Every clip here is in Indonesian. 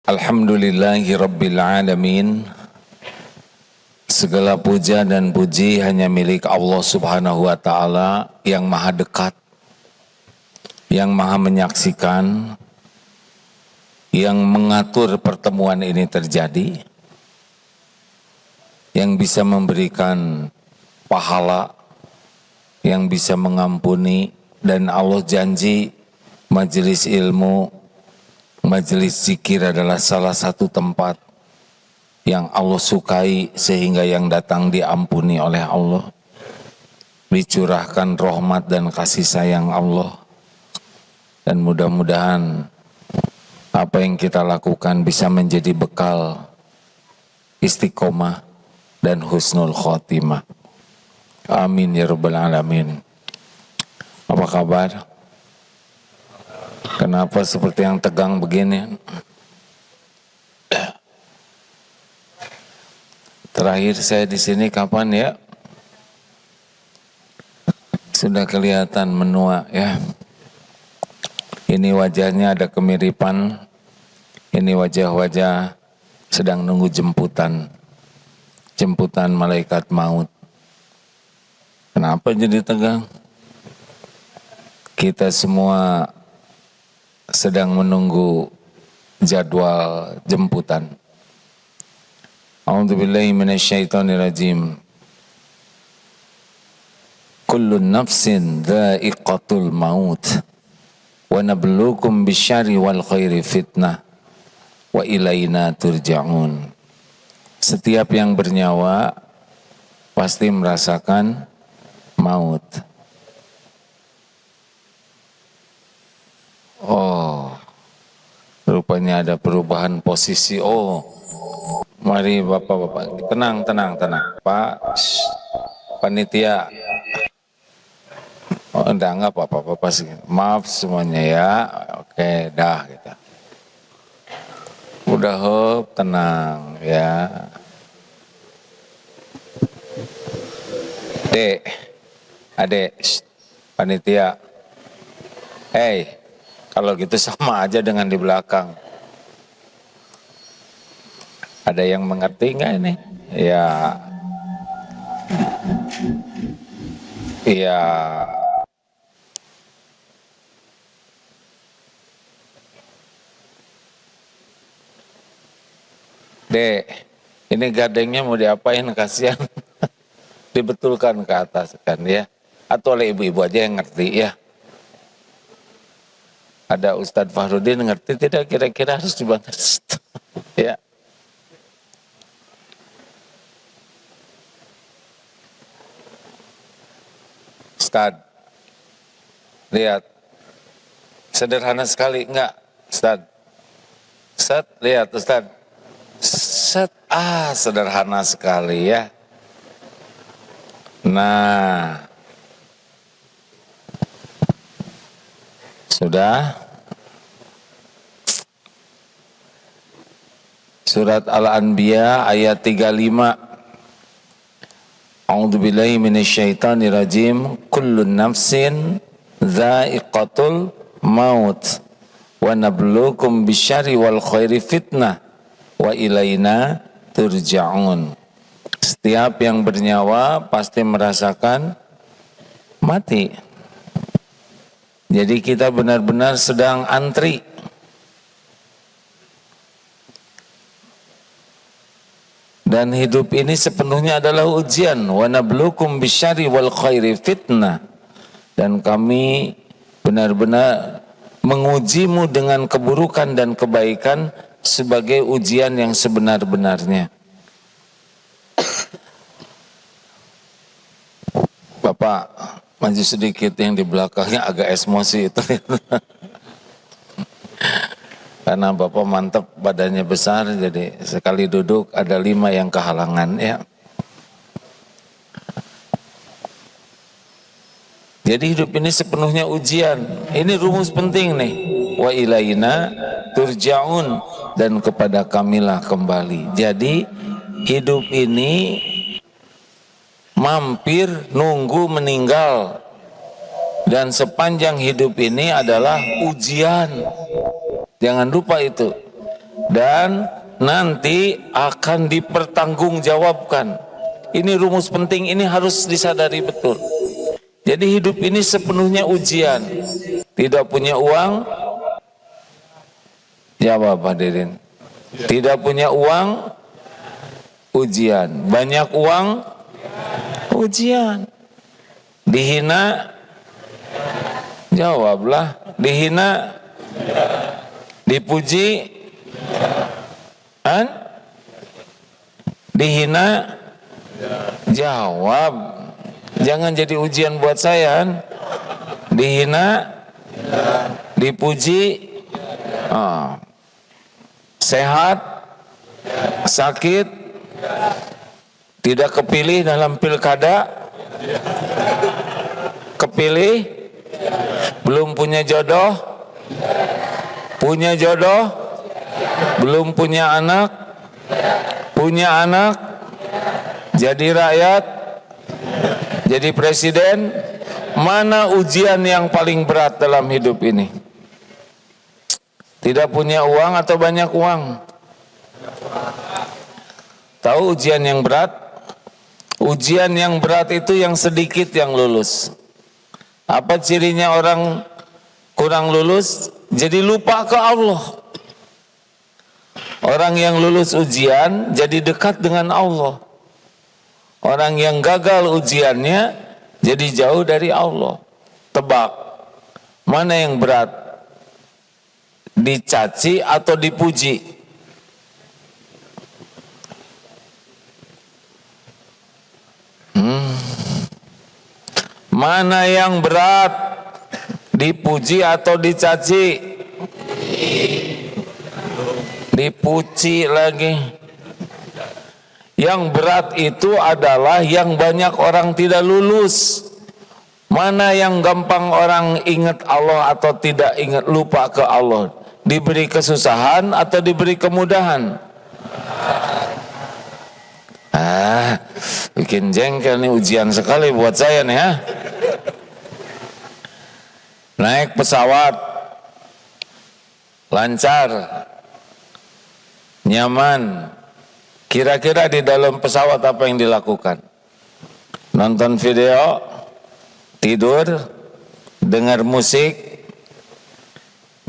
Alhamdulillahi Rabbil Alamin. Segala puja dan puji hanya milik Allah Subhanahu wa Ta'ala yang maha dekat, yang maha menyaksikan, yang mengatur pertemuan ini terjadi, yang bisa memberikan pahala, yang bisa mengampuni, dan Allah janji majelis ilmu, majelis zikir adalah salah satu tempat yang Allah sukai sehingga yang datang diampuni oleh Allah, dicurahkan rahmat dan kasih sayang Allah, dan mudah-mudahan apa yang kita lakukan bisa menjadi bekal istiqomah dan husnul khotimah. Amin ya rabbal alamin. Apa kabar? Kenapa seperti yang tegang begini? Terakhir saya di sini kapan ya? Sudah kelihatan menua ya. Ini wajahnya ada kemiripan. Ini wajah-wajah sedang nunggu jemputan. Jemputan malaikat maut. Kenapa jadi tegang? Kita semua sedang menunggu jadwal jemputan. A'udzubillahi minasyaitonirrajim. Kullu nafsin dha'iqatul maut wa nabluukum bisyarri wal khairi fitnah wa ilaina turja'un. Setiap yang bernyawa pasti merasakan maut. Oh, rupanya ada perubahan posisi. Oh, mari bapak-bapak, tenang. Pak, panitia. Oh, enggak apa-apa sih. Maaf semuanya ya. Oke, dah kita. Udah tenang ya. Adek, panitia. Hey. Kalau gitu sama aja dengan di belakang. Ada yang mengerti nggak ini? Ya, iya. Dek, ini gardengnya mau diapain? Kasihan. Dibetulkan ke atas kan ya. Atau oleh ibu-ibu aja yang ngerti ya. Ada Ustadz Fahrudin ngerti tidak kira-kira harus dibantu? Ya. Ustadz, lihat. Sederhana sekali, enggak? Ustadz. Ustadz, lihat Ustadz. Sederhana sekali ya. Nah. Sudah? Surat Al-Anbiya ayat 35. A'udzubillahi minasyaitonirrajim. Kullun nafsin dha'iqatul maut wa nabluukum bisyarri wal khairi fitnah wa ilaina turja'un. Setiap yang bernyawa pasti merasakan mati. Jadi kita benar-benar sedang antri. Dan hidup ini sepenuhnya adalah ujian. Wa nabluukum bisyarri wal khairi fitnah. Dan kami benar-benar mengujimu dengan keburukan dan kebaikan sebagai ujian yang sebenar-benarnya. Bapak, maju sedikit, yang di belakangnya agak emosi itu. Karena Bapak mantap, badannya besar, jadi sekali duduk ada 5 yang kehalangan ya. Jadi hidup ini sepenuhnya ujian. Ini rumus penting nih. Wa ilaina turja'un, dan kepada kamilah kembali. Jadi hidup ini mampir nunggu meninggal, dan sepanjang hidup ini adalah ujian. Jangan lupa itu. dan nanti akan dipertanggungjawabkan. Ini rumus penting, ini harus disadari betul. Jadi hidup ini sepenuhnya ujian. Tidak punya uang, jawab hadirin. Tidak punya uang, ujian. Banyak uang, ujian. Dihina, jawablah. Dihina, dipuji, kan? Dihina, jawab. Jangan jadi ujian buat saya, kan? Dihina, dipuji, sehat, sakit, tidak kepilih dalam pilkada, kepilih, belum punya jodoh, punya jodoh, belum punya anak, punya anak, jadi rakyat, jadi presiden. Mana ujian yang paling berat dalam hidup ini? Tidak punya uang atau banyak uang? Tahu ujian yang berat? Ujian yang berat itu yang sedikit yang lulus. Apa cirinya orang kurang lulus? Jadi lupa ke Allah. Orang yang lulus ujian jadi dekat dengan Allah. Orang yang gagal ujiannya jadi jauh dari Allah. Tebak, mana yang berat? Dicaci atau dipuji? Mana yang berat? Dipuji atau dicaci? Dipuji lagi. Yang berat itu adalah yang banyak orang tidak lulus. Mana yang gampang orang ingat Allah atau tidak ingat, lupa ke Allah? Diberi kesusahan atau diberi kemudahan? Bikin jengkel nih, ujian sekali buat saya nih ya. Naik pesawat, lancar, nyaman. Kira-kira di dalam pesawat apa yang dilakukan? Nonton video, tidur, dengar musik,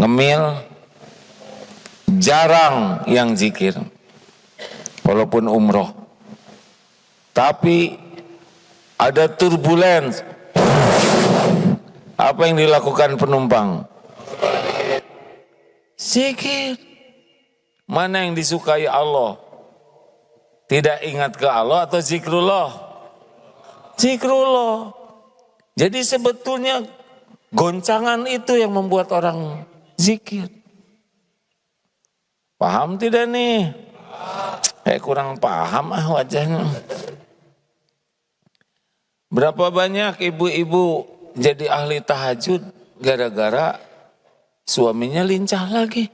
ngemil. Jarang yang zikir, walaupun umroh. Tapi ada turbulens. Apa yang dilakukan penumpang? Zikir. Mana yang disukai Allah? Tidak ingat ke Allah atau zikrullah? Zikrullah. Jadi sebetulnya goncangan itu yang membuat orang zikir. Paham tidak nih? Kurang paham wajahnya. Berapa banyak ibu-ibu jadi ahli tahajud gara-gara suaminya lincah lagi.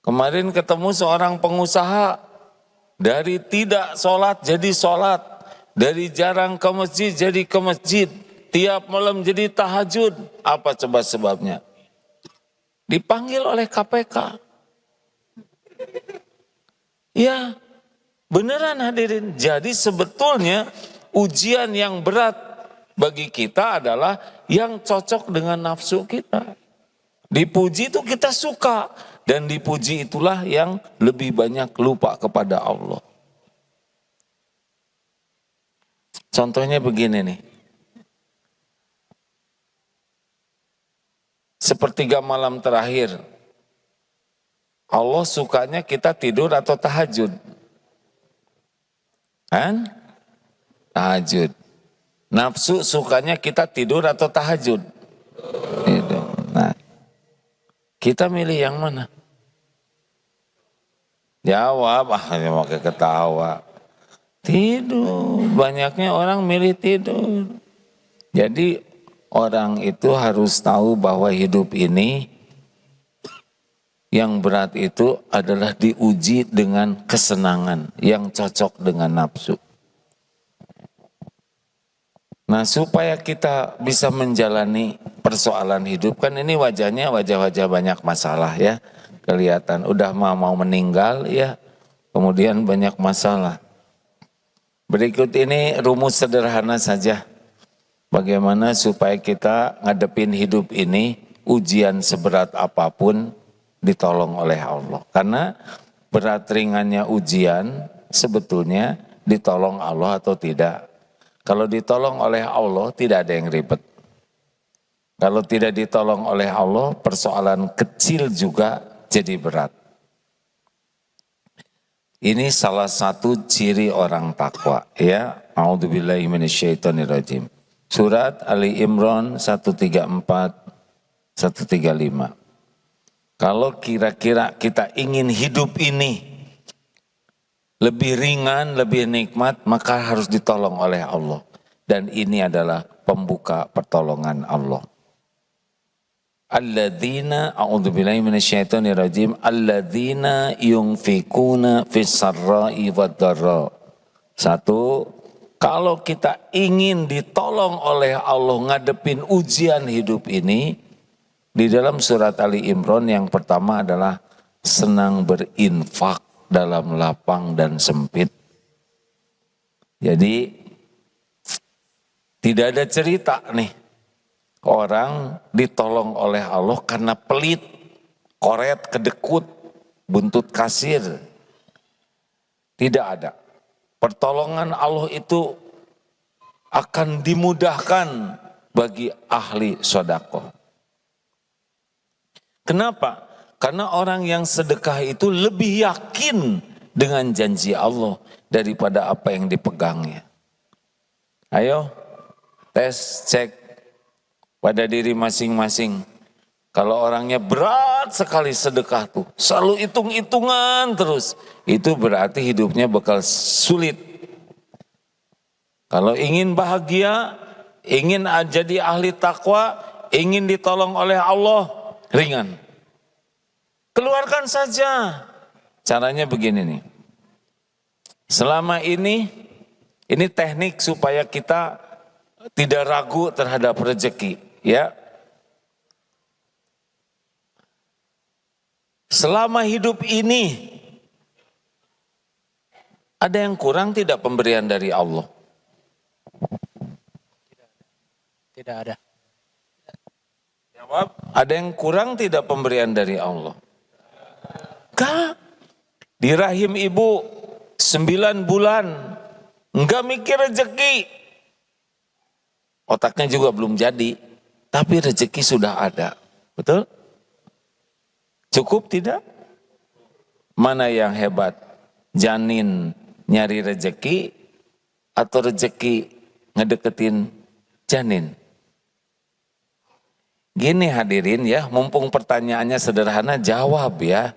Kemarin ketemu seorang pengusaha, dari tidak sholat jadi sholat, dari jarang ke masjid jadi ke masjid, tiap malam jadi tahajud. Apa coba sebabnya? Dipanggil oleh KPK. Ya, beneran hadirin. Jadi sebetulnya ujian yang berat bagi kita adalah yang cocok dengan nafsu kita. Dipuji itu kita suka, dan dipuji itulah yang lebih banyak lupa kepada Allah. Contohnya begini nih. Sepertiga malam terakhir, Allah sukanya kita tidur atau tahajud? Kan? Tahajud. Nafsu sukanya kita tidur atau tahajud? Tidur. Nah, kita milih yang mana? Jawab, mau ketawa. Tidur. Banyaknya orang milih tidur. Jadi orang itu harus tahu bahwa hidup ini yang berat itu adalah diuji dengan kesenangan yang cocok dengan nafsu. Nah, supaya kita bisa menjalani persoalan hidup, kan ini wajahnya wajah-wajah banyak masalah ya. kelihatan. Udah mau meninggal ya, kemudian banyak masalah. Berikut ini rumus sederhana saja. Bagaimana supaya kita ngadepin hidup ini, ujian seberat apapun ditolong oleh Allah. Karena berat ringannya ujian sebetulnya ditolong Allah atau tidak. Kalau ditolong oleh Allah tidak ada yang ribet. Kalau tidak ditolong oleh Allah, persoalan kecil juga jadi berat. Ini salah satu ciri orang takwa, ya. A'udzubillahi minasyaitonirrajim. Surat Ali Imran 134, 135. Kalau kira-kira kita ingin hidup ini lebih ringan, lebih nikmat, maka harus ditolong oleh Allah. Dan ini adalah pembuka pertolongan Allah. Alladzina a'udzubillahi minasyaitonirrajim alladzina yunfikuna fis-sarra'i wad-dharra. Satu, kalau kita ingin ditolong oleh Allah ngadepin ujian hidup ini, di dalam surat Ali Imran yang pertama adalah senang berinfak dalam lapang dan sempit. Jadi tidak ada cerita nih orang ditolong oleh Allah karena pelit, koret, kedekut, buntut kasir. Tidak ada. Pertolongan Allah itu akan dimudahkan bagi ahli sedekah. Kenapa? Karena orang yang sedekah itu lebih yakin dengan janji Allah daripada apa yang dipegangnya. Ayo, tes, cek pada diri masing-masing. Kalau orangnya berat sekali sedekah tuh, selalu hitung-hitungan terus, itu berarti hidupnya bakal sulit. Kalau ingin bahagia, ingin jadi ahli takwa, ingin ditolong oleh Allah, ringan. Keluarkan saja. Caranya begini nih. Selama ini teknik supaya kita tidak ragu terhadap rezeki, ya. Selama hidup ini ada yang kurang tidak pemberian dari Allah? Tidak ada. Jawab, ada yang kurang tidak pemberian dari Allah? Enggak. Di rahim ibu 9 bulan, enggak mikir rezeki. Otaknya juga belum jadi, tapi rezeki sudah ada. Betul? Cukup tidak? Mana yang hebat? Janin nyari rezeki atau rezeki ngedeketin janin? Gini hadirin ya, mumpung pertanyaannya sederhana, jawab ya.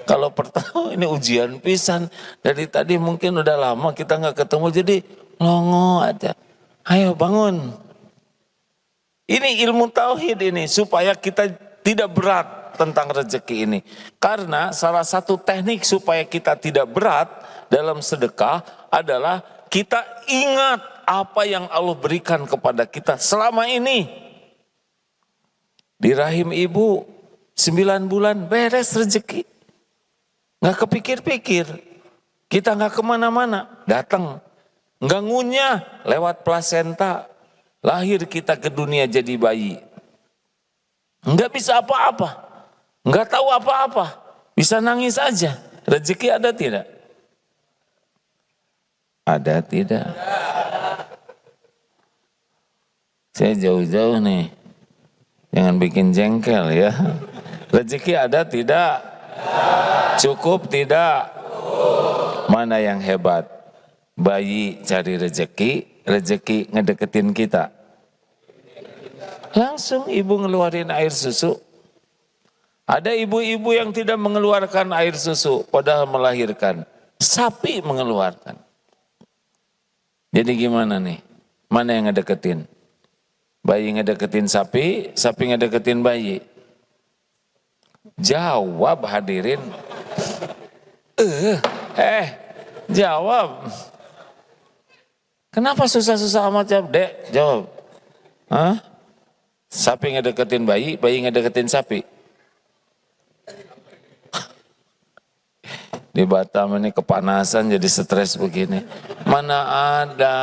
Kalau pertama ini ujian pisan, dari tadi mungkin udah lama kita nggak ketemu, jadi longo aja. Ayo bangun. Ini ilmu tauhid ini, supaya kita tidak berat tentang rezeki ini. Karena salah satu teknik supaya kita tidak berat dalam sedekah adalah kita ingat apa yang Allah berikan kepada kita selama ini. Di rahim ibu 9 bulan beres rezeki. Nggak kepikir-pikir. Kita nggak kemana-mana. Datang. Nggak ngunyah lewat plasenta. Lahir kita ke dunia jadi bayi. Nggak bisa apa-apa. Nggak tahu apa-apa. Bisa nangis aja. Rezeki ada tidak? Ada tidak? Saya jauh-jauh nih. Jangan bikin jengkel ya. Rezeki ada tidak? Cukup tidak? Mana yang hebat? Bayi cari rezeki, rezeki ngedeketin kita. Langsung ibu ngeluarin air susu. Ada ibu-ibu yang tidak mengeluarkan air susu padahal melahirkan. Sapi mengeluarkan. Jadi gimana nih? Mana yang ngedeketin? Bayi ngedeketin sapi, sapi ngedeketin bayi. Jawab hadirin. Jawab. Kenapa susah-susah amat jawab? Dek, jawab. Hah? Sapi ngedeketin bayi, bayi ngedeketin sapi. Di Batam ini kepanasan jadi stres begini. Mana ada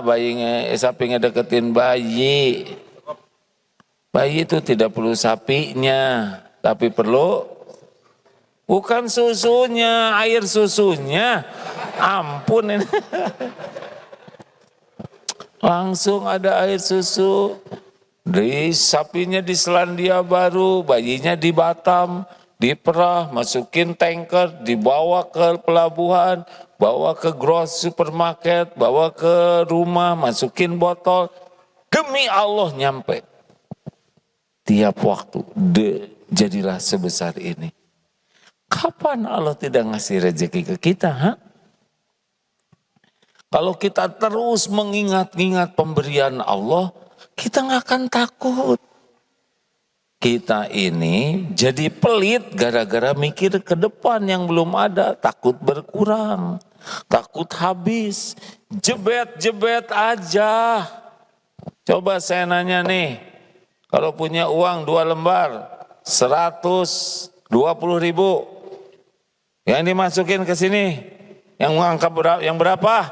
bayinya, sapi ngedeketin bayi. Bayi itu tidak perlu sapinya, tapi perlu bukan susunya, air susunya. Ampun ini. Langsung ada air susu. Di sapinya di Selandia Baru, bayinya di Batam, diperah, masukin tanker, dibawa ke pelabuhan, bawa ke grocery supermarket, bawa ke rumah, masukin botol. Demi Allah nyampe. Tiap waktu, jadilah sebesar ini. Kapan Allah tidak ngasih rezeki ke kita? Ha? Kalau kita terus mengingat-ingat pemberian Allah, kita nggak akan takut. Kita ini jadi pelit gara-gara mikir ke depan yang belum ada. Takut berkurang, takut habis. Jebet-jebet aja. Coba saya nanya nih, kalau punya uang 2 lembar, 120.000. Yang dimasukin ke sini, yang berapa?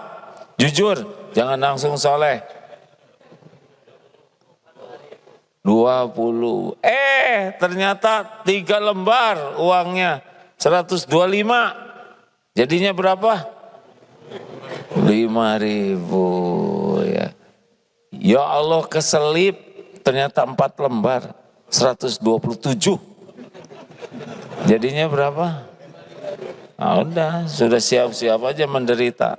Jujur, jangan langsung soleh. 20. Ternyata 3 lembar uangnya 125. Jadinya berapa? 5.000 ya. Ya Allah keselip, ternyata 4 lembar 127. Jadinya berapa? Nah, udah, sudah siap-siap aja menderita.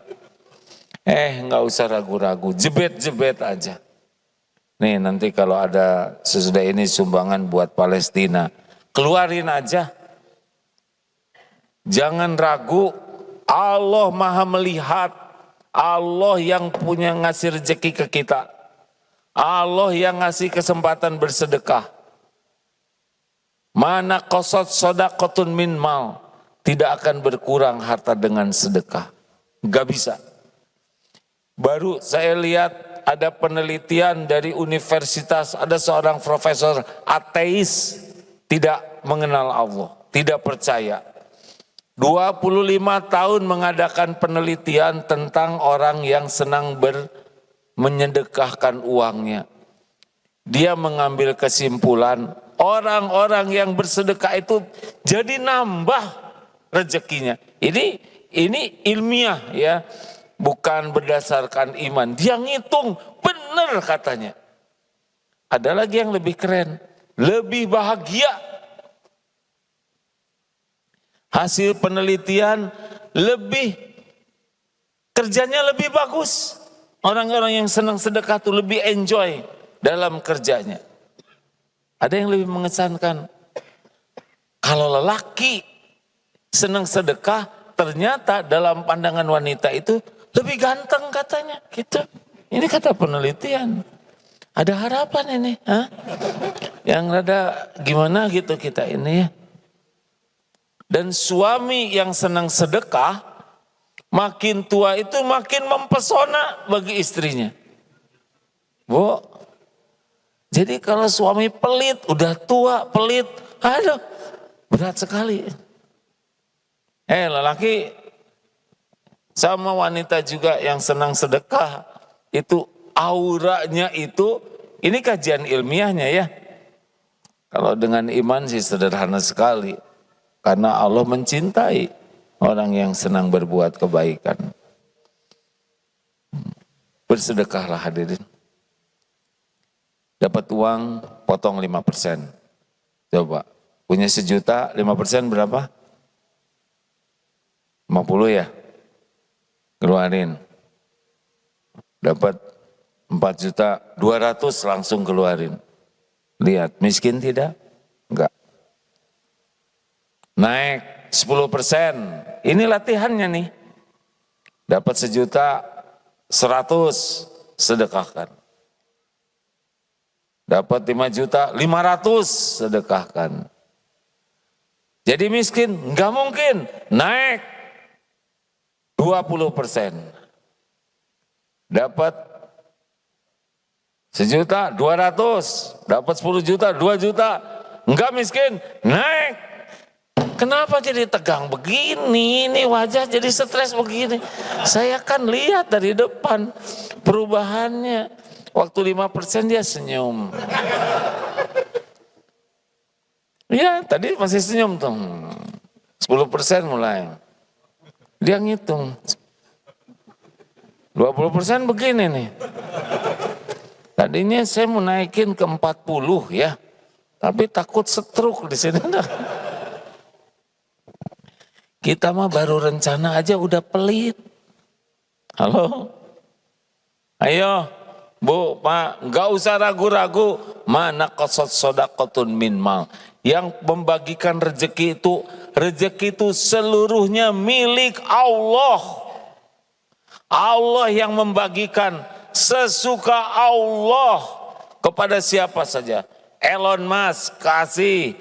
Nggak usah ragu-ragu, jebet-jebet aja. Nih nanti kalau ada sesudah ini sumbangan buat Palestina, keluarin aja. Jangan ragu, Allah Maha melihat, Allah yang punya ngasih rezeki ke kita. Allah yang ngasih kesempatan bersedekah. Mana qasad shadaqatun min mal, tidak akan berkurang harta dengan sedekah. Gak bisa. Baru saya lihat ada penelitian dari universitas, ada seorang profesor ateis, tidak mengenal Allah, tidak percaya. 25 tahun mengadakan penelitian tentang orang yang senang menyedekahkan uangnya. Dia mengambil kesimpulan, orang-orang yang bersedekah itu jadi nambah rezekinya. Ini ilmiah ya. Bukan berdasarkan iman, dia ngitung benar katanya. Ada lagi yang lebih keren, lebih bahagia. Hasil penelitian kerjanya lebih bagus. Orang-orang yang senang sedekah itu lebih enjoy dalam kerjanya. Ada yang lebih mengesankan. Kalau lelaki senang sedekah, ternyata dalam pandangan wanita itu lebih ganteng katanya, gitu. Ini kata penelitian. Ada harapan ini, yang rada gimana gitu kita ini ya. Dan suami yang senang sedekah, makin tua itu makin mempesona bagi istrinya. Bu, jadi kalau suami pelit, udah tua pelit, aduh berat sekali. Lelaki sama wanita juga yang senang sedekah, itu auranya itu, ini kajian ilmiahnya ya. Kalau dengan iman sih sederhana sekali. Karena Allah mencintai orang yang senang berbuat kebaikan. Bersedekahlah hadirin. Dapat uang, potong 5%. Coba, punya 1 juta, 5% berapa? 50 ya? Keluarin. Dapat 4.200.000 langsung keluarin. Lihat, miskin tidak? Enggak. Naik 10%. Ini latihannya nih. Dapat 1.100.000 sedekahkan. Dapat 5.500.000 sedekahkan. Jadi miskin? Enggak mungkin. Naik 20%. Dapat 1.200.000, dapat 10 juta, 2 juta. Enggak miskin, naik kenapa jadi tegang begini, ini wajah jadi stres begini. Saya kan lihat dari depan perubahannya. Waktu 5% dia senyum. Ya tadi masih senyum tuh. 10% mulai. Dia ngitung. 20% begini nih. Tadinya saya mau naikin ke 40 ya. Tapi takut stroke di sini. Kita mah baru rencana aja udah pelit. Halo? Ayo, Bu, Pak, nggak usah ragu-ragu. Mana qasad shadaqatun min mal. Yang membagikan rezeki itu seluruhnya milik Allah. Allah yang membagikan sesuka Allah kepada siapa saja. Elon Musk kasih.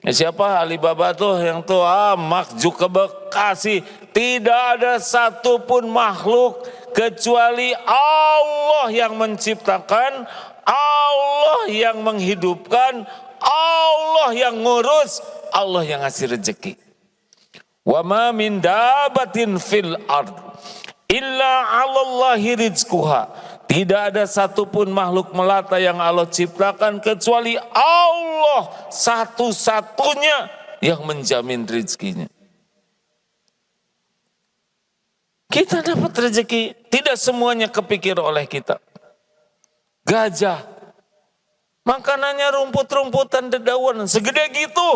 Siapa Alibaba tuh yang tuh Mark Zuckerberg kasih. Tidak ada satupun makhluk kecuali Allah yang menciptakan, Allah yang menghidupkan, Allah yang ngurus, Allah yang ngasih rezeki. Wa ma min dabatin fil ard illa 'alallahi rizquha. Tidak ada satupun makhluk melata yang Allah ciptakan kecuali Allah satu-satunya yang menjamin rezekinya. Kita dapat rezeki, tidak semuanya kepikir oleh kita. Gajah, makanannya rumput-rumputan dedaunan segede gitu.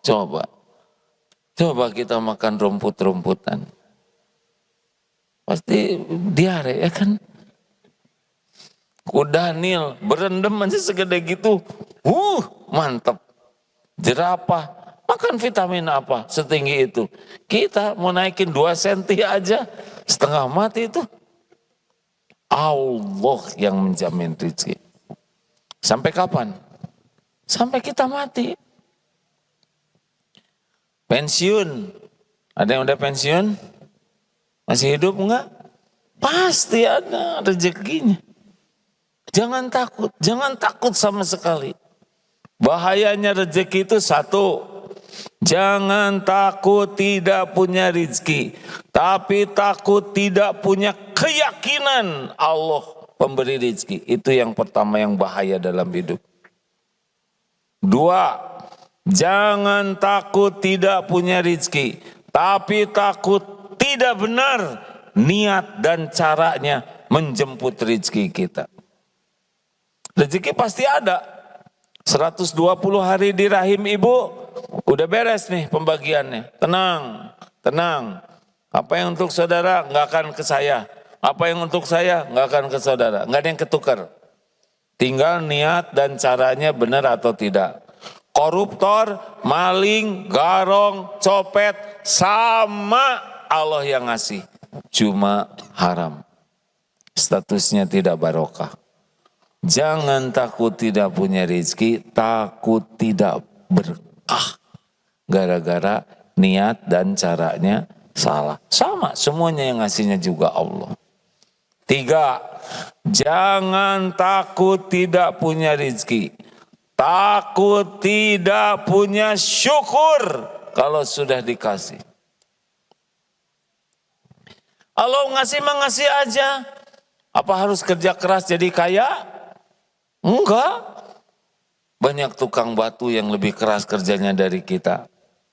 Coba kita makan rumput-rumputan. Pasti diare ya kan. Kuda Nil berendam aja segede gitu. Mantap. Jerapah makan vitamin apa setinggi itu. Kita mau naikin 2 cm aja setengah mati itu. Allah yang menjamin rezeki. Sampai kapan? Sampai kita mati. Pensiun. Ada yang udah pensiun? Masih hidup enggak? Pasti ada rezekinya. Jangan takut sama sekali. Bahayanya rezeki itu satu, jangan takut tidak punya rezeki, tapi takut tidak punya keyakinan Allah pemberi rezeki. Itu yang pertama yang bahaya dalam hidup. 2, jangan takut tidak punya rezeki, tapi takut tidak benar niat dan caranya menjemput rezeki kita. Rezeki pasti ada. 120 hari di rahim ibu, udah beres nih pembagiannya. Tenang. Apa yang untuk saudara nggak akan ke saya. Apa yang untuk saya nggak akan ke saudara. Nggak ada yang ketukar. Tinggal niat dan caranya benar atau tidak. Koruptor, maling, garong, copet, sama Allah yang ngasih. Cuma haram. Statusnya tidak barokah. Jangan takut tidak punya rezeki, takut tidak berkah. Gara-gara niat dan caranya salah. Sama, semuanya yang ngasihnya juga Allah. 3, jangan takut tidak punya rezeki. Takut tidak punya syukur kalau sudah dikasih. Allah ngasih mah ngasih aja. Apa harus kerja keras jadi kaya? Enggak. Banyak tukang batu yang lebih keras kerjanya dari kita.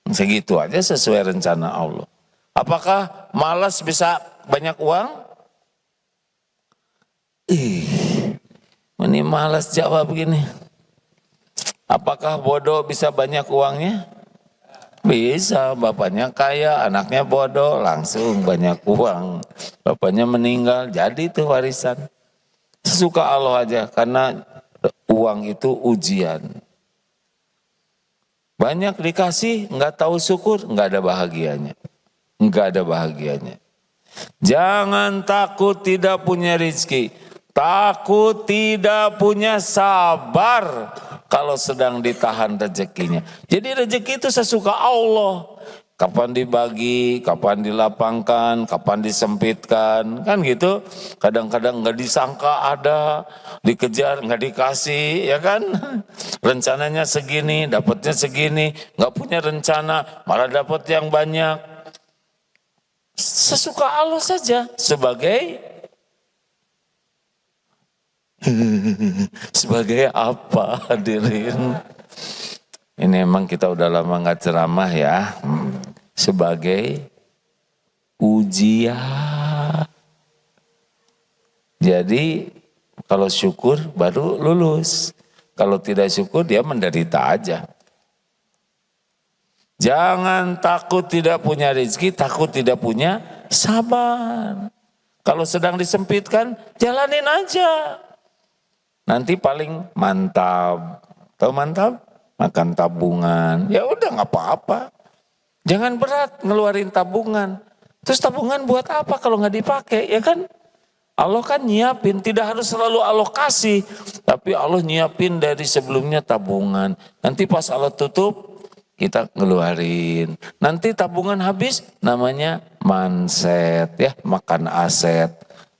Segitu aja sesuai rencana Allah. Apakah malas bisa banyak uang? Ini malas jawab begini. Apakah bodoh bisa banyak uangnya? Bisa, bapaknya kaya, anaknya bodoh, langsung banyak uang. Bapaknya meninggal, jadi itu warisan. Sesuka Allah aja, karena uang itu ujian. Banyak dikasih, nggak tahu syukur, nggak ada bahagianya. Nggak ada bahagianya. Jangan takut tidak punya rezeki. Takut tidak punya sabar. kalau sedang ditahan rezekinya. Jadi rezeki itu sesuka Allah. Kapan dibagi, kapan dilapangkan, kapan disempitkan, kan gitu. Kadang-kadang nggak disangka ada, dikejar nggak dikasih, ya kan? Rencananya segini, dapatnya segini, nggak punya rencana, malah dapat yang banyak. Sesuka Allah saja sebagai sebagai apa hadirin? Ini emang kita udah lama nggak ceramah ya. Sebagai ujian. Jadi kalau syukur baru lulus. Kalau tidak syukur dia menderita aja. Jangan takut tidak punya rezeki, takut tidak punya sabar. Kalau sedang disempitkan, jalanin aja. Nanti paling mantap. Tahu mantap? Makan tabungan. Ya udah nggak apa-apa. Jangan berat ngeluarin tabungan. Terus tabungan buat apa kalau nggak dipakai, ya kan? Allah kan nyiapin, tidak harus selalu alokasi. Tapi Allah nyiapin dari sebelumnya tabungan. Nanti pas Allah tutup, kita ngeluarin. Nanti tabungan habis, namanya manset, ya makan aset.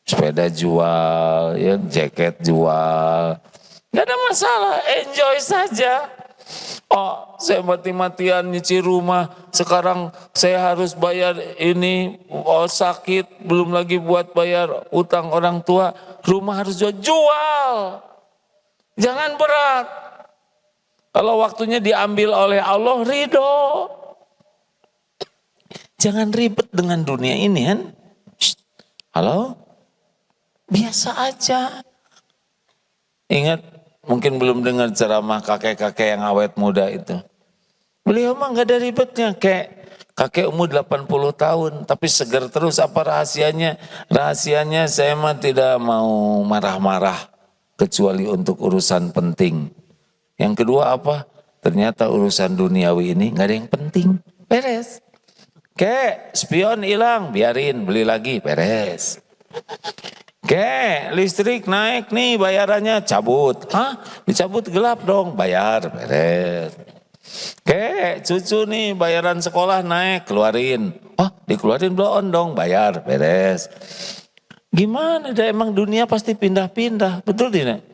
Sepeda jual, ya jaket jual. Gak ada masalah, enjoy saja. Oh, saya mati-matian nyicil rumah, sekarang saya harus bayar ini, oh sakit, belum lagi buat bayar utang orang tua, rumah harus jual. Jangan berat. Kalau waktunya diambil oleh Allah, ridho. Jangan ribet dengan dunia ini kan. Halo? Biasa aja. Ingat, mungkin belum dengar ceramah kakek-kakek yang awet muda itu. Beliau mah gak ada ribetnya, kayak kakek umur 80 tahun, tapi segar terus. Apa rahasianya? Rahasianya saya mah tidak mau marah-marah, kecuali untuk urusan penting. Yang kedua apa? Ternyata urusan duniawi ini gak ada yang penting, beres. Kayak spion hilang, biarin, beli lagi, beres. Kayak listrik naik nih bayarannya, cabut. Hah? Dicabut gelap dong, bayar, beres. Kayak cucu nih bayaran sekolah naik, keluarin. Oh dikeluarin belum dong, bayar, beres. Gimana deh, emang dunia pasti pindah-pindah, betul tidak?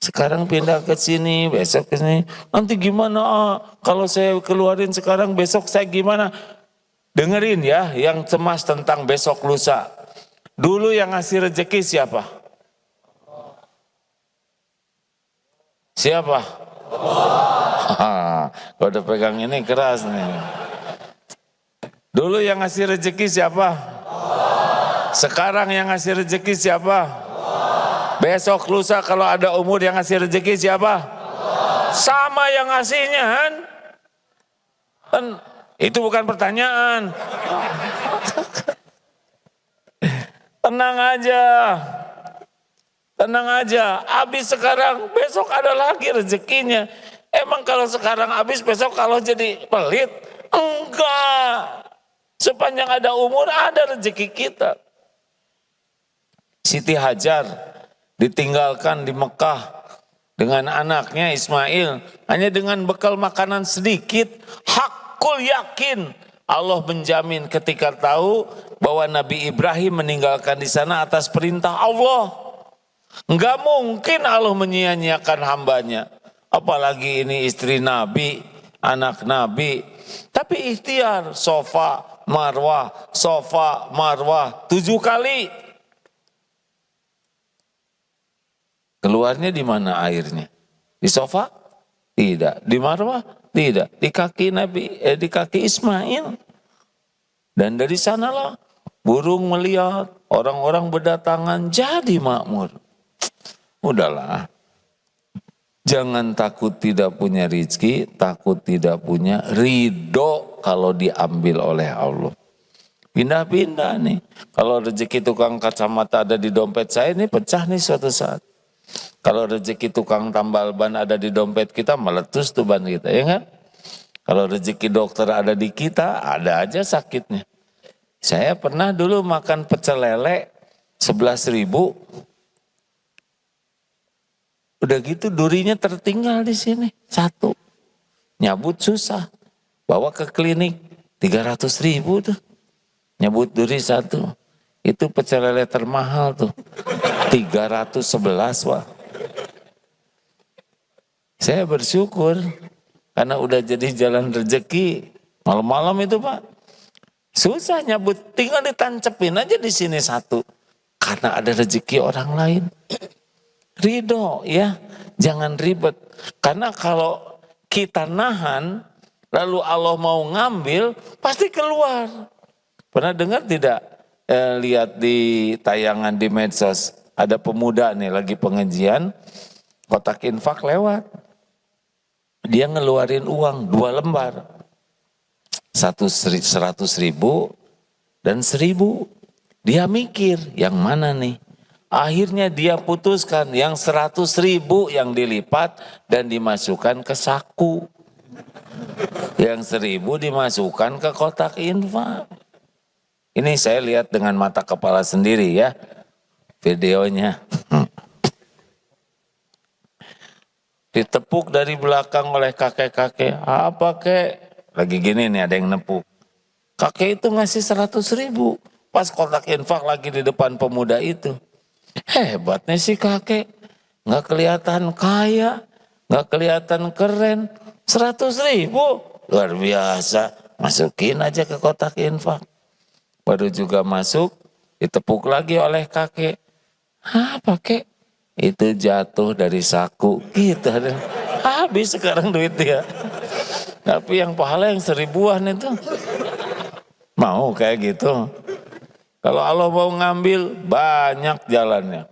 Sekarang pindah ke sini, besok ke sini. Nanti gimana kalau saya keluarin sekarang, besok saya gimana? Dengerin ya yang cemas tentang besok lusa. Dulu yang ngasih rezeki siapa? Siapa? Kalau udah pegang ini keras nih. Dulu yang ngasih rezeki siapa? Sekarang yang ngasih rezeki siapa? Besok lusa kalau ada umur yang ngasih rezeki siapa? Sama yang ngasihnya kan? Itu bukan pertanyaan. Tenang aja. Tenang aja, habis sekarang, besok ada lagi rezekinya. Emang kalau sekarang habis, besok kalau jadi pelit? Enggak. Sepanjang ada umur, ada rezeki kita. Siti Hajar ditinggalkan di Mekah dengan anaknya Ismail, hanya dengan bekal makanan sedikit. Hakul yakin, Allah menjamin ketika tahu bahwa Nabi Ibrahim meninggalkan di sana atas perintah Allah. Enggak mungkin Allah menyia-nyiakan hambanya. Apalagi ini istri Nabi, anak Nabi. Tapi ikhtiar, Sofa, Marwah, Sofa, Marwah, 7 kali. Keluarnya di mana airnya? Di Sofa? Tidak. Di Marwah? Tidak. Di kaki Nabi, di kaki Ismail. Dan dari sanalah burung melihat, orang-orang berdatangan, jadi makmur. Udahlah, jangan takut tidak punya rezeki, takut tidak punya ridho kalau diambil oleh Allah. Pindah-pindah nih, kalau rezeki tukang kacamata ada di dompet saya, ini pecah nih suatu saat. Kalau rezeki tukang tambal ban ada di dompet kita, meletus tuh ban kita, ya kan? Kalau rezeki dokter ada di kita, ada aja sakitnya. Saya pernah dulu makan pecel lele 11.000, Udah gitu durinya tertinggal di sini, satu. Nyabut susah, bawa ke klinik 300.000 tuh. Nyabut duri satu. Itu pecel lele termahal tuh, 311 wah. Saya bersyukur karena udah jadi jalan rezeki. Malam-malam itu Pak, susah nyabut, tinggal ditancepin aja di sini satu. Karena ada rezeki orang lain. Ridho ya, jangan ribet. Karena kalau kita nahan, lalu Allah mau ngambil, pasti keluar. Pernah dengar tidak? Lihat di tayangan di medsos, ada pemuda nih lagi pengajian, kotak infak lewat. Dia ngeluarin uang 2 lembar. Satu 100.000 dan 1.000. Dia mikir, yang mana nih? Akhirnya dia putuskan yang 100.000 yang dilipat dan dimasukkan ke saku. Yang 1.000 dimasukkan ke kotak infak. Ini saya lihat dengan mata kepala sendiri ya, videonya. Ditepuk dari belakang oleh kakek-kakek. Apa kek? Lagi gini nih ada yang nepuk. Kakek itu ngasih 100.000. Pas kotak infak lagi di depan pemuda itu. Hebatnya si kakek, nggak kelihatan kaya, nggak kelihatan keren, 100.000 luar biasa, masukin aja ke kotak infak. Baru juga masuk, ditepuk lagi oleh kakek. Apa kek? Itu jatuh dari saku, gitu. Habis sekarang duit dia. Tapi yang pahala yang 1.000-an itu, mau kayak gitu. Kalau Allah mau ngambil, banyak jalannya.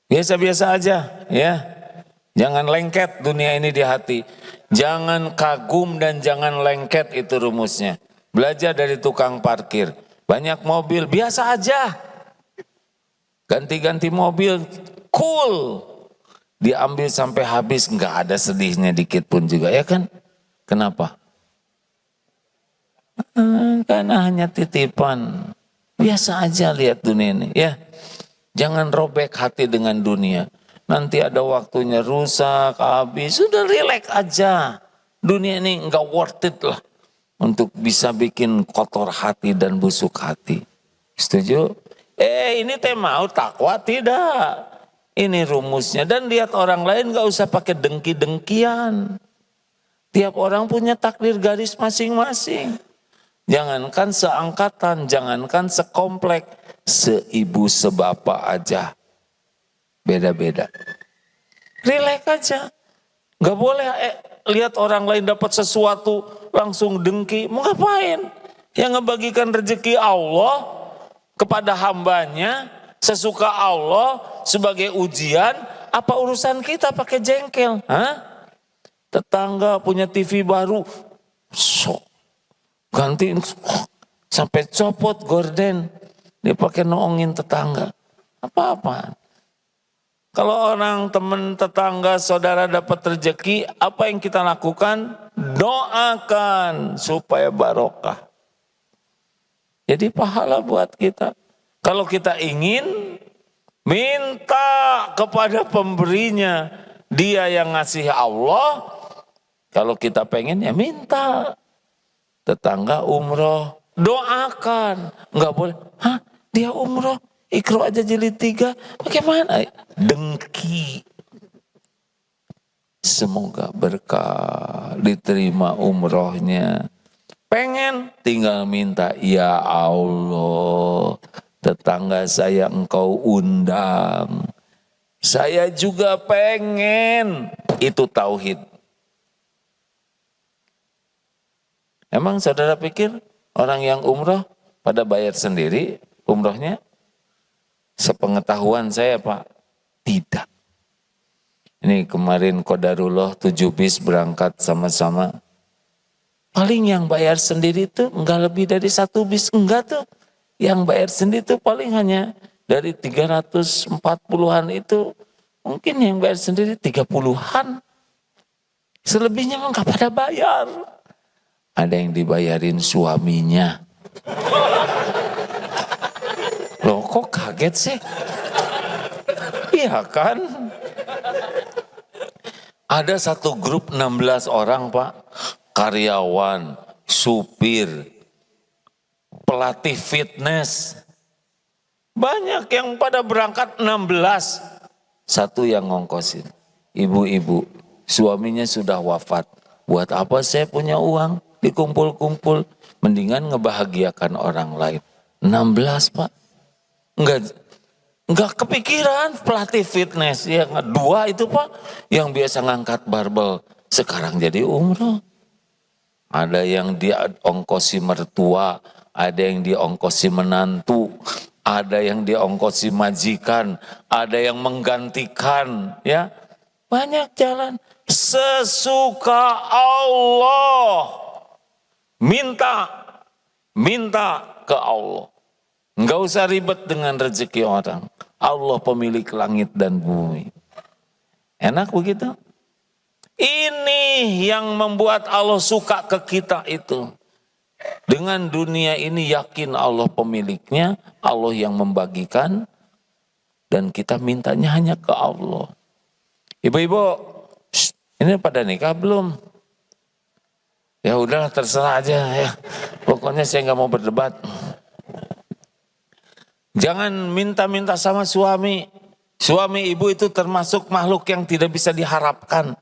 Biasa-biasa aja ya. Jangan lengket dunia ini di hati. Jangan kagum dan jangan lengket, itu rumusnya. Belajar dari tukang parkir. Banyak mobil, biasa aja. Ganti-ganti mobil, cool. Diambil sampai habis, nggak ada sedihnya dikit pun juga, ya kan? Kenapa? Karena hanya titipan. Biasa aja lihat dunia ini ya. Jangan robek hati dengan dunia. Nanti ada waktunya rusak, habis. Sudah relax aja. Dunia ini enggak worth it lah. Untuk bisa bikin kotor hati dan busuk hati. Setuju? Ini teh mau takwa tidak. Ini rumusnya. Dan lihat orang lain enggak usah pakai dengki-dengkian. Tiap orang punya takdir garis masing-masing. Jangankan seangkatan, jangankan sekomplek, seibu sebapak aja. Beda-beda. Relax aja. Gak boleh lihat orang lain dapat sesuatu langsung dengki. Mau ngapain? Yang ngebagikan rezeki Allah kepada hambanya, sesuka Allah sebagai ujian, apa urusan kita pakai jengkel? Hah? Tetangga punya TV baru, gantiin sampai copot gorden, dia pakai noongin tetangga. Apa-apa. Kalau orang teman tetangga saudara dapat rezeki, apa yang kita lakukan? Doakan supaya barokah. Jadi pahala buat kita. Kalau kita ingin, minta kepada pemberinya. Dia yang ngasih Allah. Kalau kita pengen ya minta. Tetangga umroh, doakan. Enggak boleh, dia umroh, Iqra aja jilid 3, bagaimana? Dengki. Semoga berkah, diterima umrohnya. Pengen, tinggal minta, ya Allah, tetangga saya engkau undang. Saya juga pengen, itu tauhid. Emang saudara pikir orang yang umroh pada bayar sendiri umrohnya? Sepengetahuan saya Pak, tidak. Ini kemarin Qadarullah 7 bis berangkat sama-sama. Paling yang bayar sendiri tuh enggak lebih dari 1 bis, enggak tuh. Yang bayar sendiri tuh paling hanya dari 340-an itu, mungkin yang bayar sendiri 30-an. Selebihnya mah enggak pada bayar. Ada yang dibayarin suaminya. Loh kok kaget sih? Iya kan? Ada satu grup 16 orang Pak, karyawan, supir, pelatih fitness. Banyak yang pada berangkat 16. Satu yang ngongkosin, ibu-ibu, suaminya sudah wafat. Buat apa saya punya uang, dikumpul-kumpul, mendingan ngebahagiakan orang lain. 16 Pak, enggak kepikiran pelatih fitness. Yang dua itu Pak, yang biasa ngangkat barbel, sekarang jadi umroh. Ada yang diongkosi mertua, ada yang diongkosi menantu, ada yang diongkosi majikan, ada yang menggantikan, ya. Banyak jalan. Sesuka Allah. Minta ke Allah. Enggak usah ribet dengan rezeki orang. Allah pemilik langit dan bumi. Enak begitu? Ini yang membuat Allah suka ke kita itu. Dengan dunia ini yakin Allah pemiliknya, Allah yang membagikan, dan kita mintanya hanya ke Allah. Ibu-ibu, ini pada nikah belum? Ya udah terserah aja ya. Pokoknya saya nggak mau berdebat. Jangan minta-minta sama suami. Suami ibu itu termasuk makhluk yang tidak bisa diharapkan.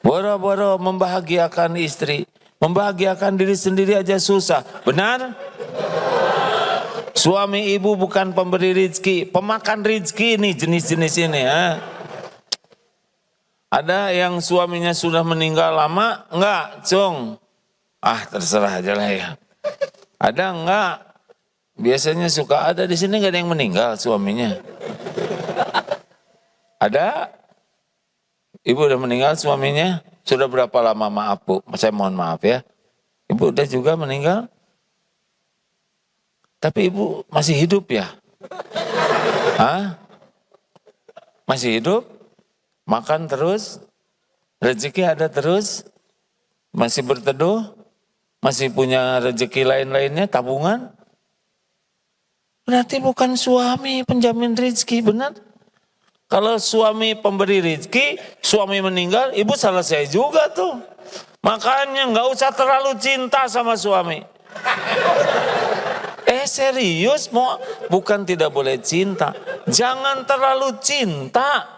Boro-boro membahagiakan istri, membahagiakan diri sendiri aja susah. Benar? Suami ibu bukan pemberi rizki, pemakan rizki ini jenis-jenis ini ya. Ada yang suaminya sudah meninggal lama? Enggak, cung. Ah terserah aja lah ya. Ada enggak? Biasanya suka ada, di sini enggak ada yang meninggal suaminya. Ada? Ibu udah meninggal suaminya? Sudah berapa lama? Maaf Bu, saya mohon maaf ya. Ibu udah juga meninggal? Tapi ibu masih hidup ya? Hah? Masih hidup? Makan terus? Rezeki ada terus? Masih berteduh? Masih punya rezeki lain-lainnya, tabungan? Berarti bukan suami penjamin rezeki, benar? Kalau suami pemberi rezeki, suami meninggal, ibu selesai juga tuh. Makanya nggak usah terlalu cinta sama suami. Serius, mau bukan tidak boleh cinta. Jangan terlalu cinta.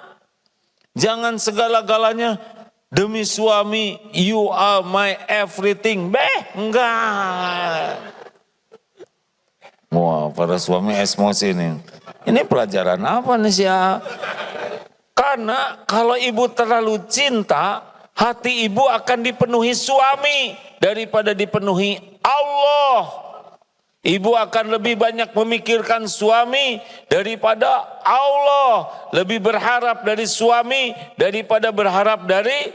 Jangan segala-galanya demi suami, you are my everything. Enggak. Wah, para suami emosi nih. Ini pelajaran apa nih sih ya? Karena kalau ibu terlalu cinta, hati ibu akan dipenuhi suami daripada dipenuhi Allah. Ibu akan lebih banyak memikirkan suami daripada Allah. Lebih berharap dari suami daripada berharap dari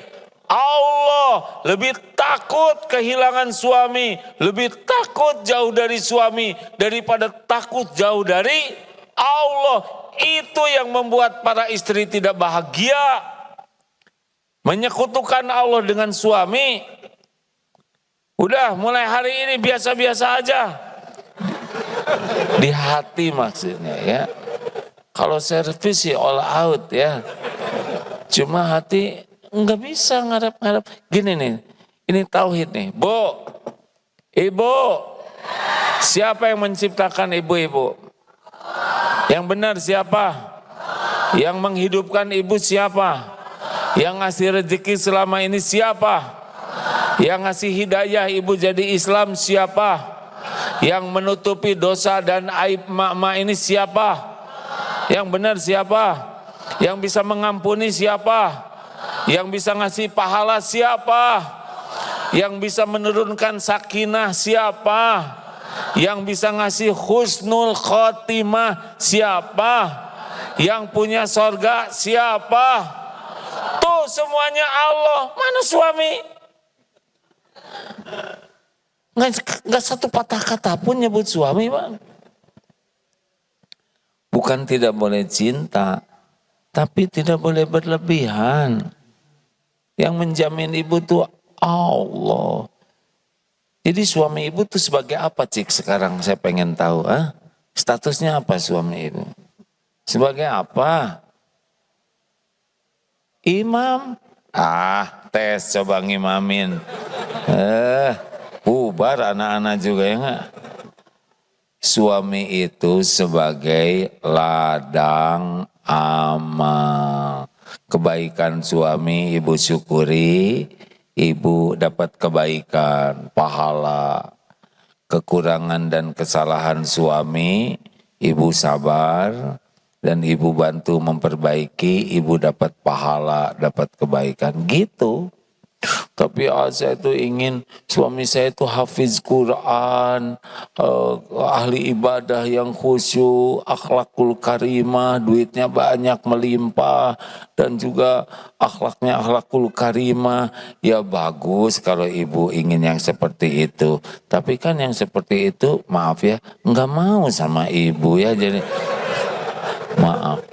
Allah. Lebih takut kehilangan suami. Lebih takut jauh dari suami daripada takut jauh dari Allah. Itu yang membuat para istri tidak bahagia. Menyekutukan Allah dengan suami. Udah mulai hari ini biasa-biasa aja. Di hati maksudnya ya. Kalau servis sih all out ya. Cuma hati nggak bisa ngarep-ngarep. Gini nih, ini tauhid nih. Bu, ibu, siapa yang menciptakan ibu-ibu? Yang benar siapa? Yang menghidupkan ibu siapa? Yang ngasih rezeki selama ini siapa? Yang ngasih hidayah ibu jadi Islam siapa? Yang menutupi dosa dan aib mak-mak ini siapa? Yang benar siapa? Yang bisa mengampuni siapa? Yang bisa ngasih pahala siapa? Yang bisa menurunkan sakinah siapa? Yang bisa ngasih husnul khotimah siapa? Yang punya sorga siapa? Tuh semuanya Allah. Mana suami? Nggak satu patah kata pun nyebut suami, Bang. Bukan tidak boleh cinta, tapi tidak boleh berlebihan. Yang menjamin ibu tuh Allah. Jadi suami ibu tuh sebagai apa, Cik? Sekarang saya pengen tahu, statusnya apa suami ibu? Sebagai apa? Imam. Tes coba ngimamin. Bubar anak-anak juga ya enggak? Suami itu sebagai ladang amal. Kebaikan suami ibu syukuri, ibu dapat kebaikan, pahala. Kekurangan dan kesalahan suami, ibu sabar dan ibu bantu memperbaiki, ibu dapat pahala, dapat kebaikan. Gitu. Tapi saya itu ingin suami saya itu hafiz Quran, ahli ibadah yang khusyuk, akhlakul karimah, duitnya banyak melimpah, dan juga akhlaknya akhlakul karimah. Ya bagus kalau ibu ingin yang seperti itu. Tapi kan yang seperti itu, maaf ya, nggak mau sama ibu ya, jadi maaf.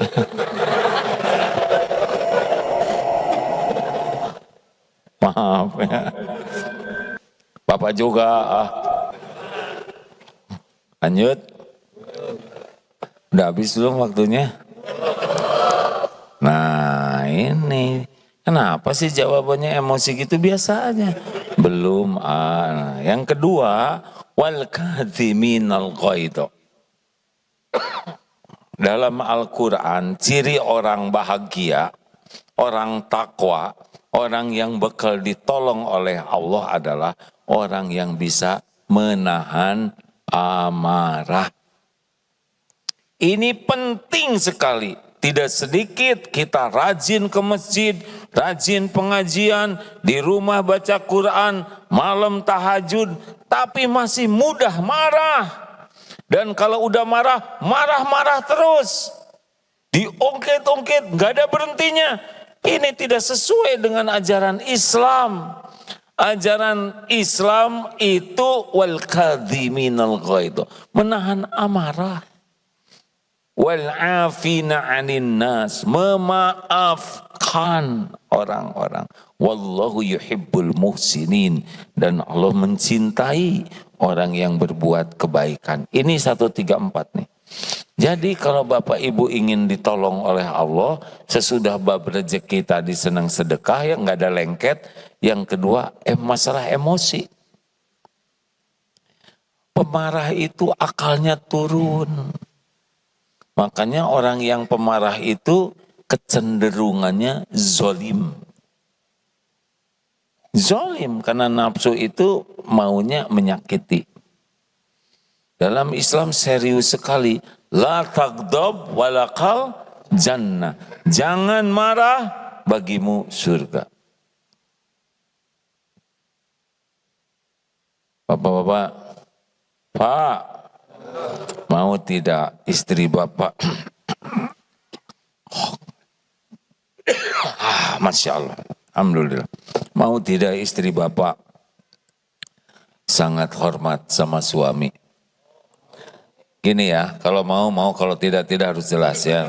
Maaf ya. Bapak juga lanjut. Udah habis belum waktunya? Nah ini kenapa sih jawabannya emosi gitu, biasa aja. Belum. Yang kedua, wal kadhiminal ghaidh. Dalam Al-Quran ciri orang bahagia, orang takwa, orang yang bakal ditolong oleh Allah adalah orang yang bisa menahan amarah. Ini penting sekali. Tidak sedikit kita rajin ke masjid, rajin pengajian, di rumah baca Quran, malam tahajud, tapi masih mudah marah. Dan kalau udah marah, marah-marah terus. Diungkit-ungkit, gak ada berhentinya. Ini tidak sesuai dengan ajaran Islam. Ajaran Islam itu wal kadhiminal ghaidh, menahan amarah. Wal afina 'anin nas, memaafkan orang-orang. Wallahu yuhibbul muhsinin, dan Allah mencintai orang yang berbuat kebaikan. Ini 134 nih. Jadi kalau Bapak Ibu ingin ditolong oleh Allah, sesudah bab rezeki tadi senang sedekah, ya nggak ada lengket. Yang kedua, masalah emosi. Pemarah itu akalnya turun. Makanya orang yang pemarah itu kecenderungannya zolim. Zolim karena nafsu itu maunya menyakiti. Dalam Islam serius sekali. La taghdab walakal jannah. Jangan marah, bagimu surga. Bapak-bapak, Pak, mau tidak istri Bapak? Masya Allah, alhamdulillah. Mau tidak istri Bapak sangat hormat sama suami? Gini ya, kalau mau, kalau tidak harus jelas ya.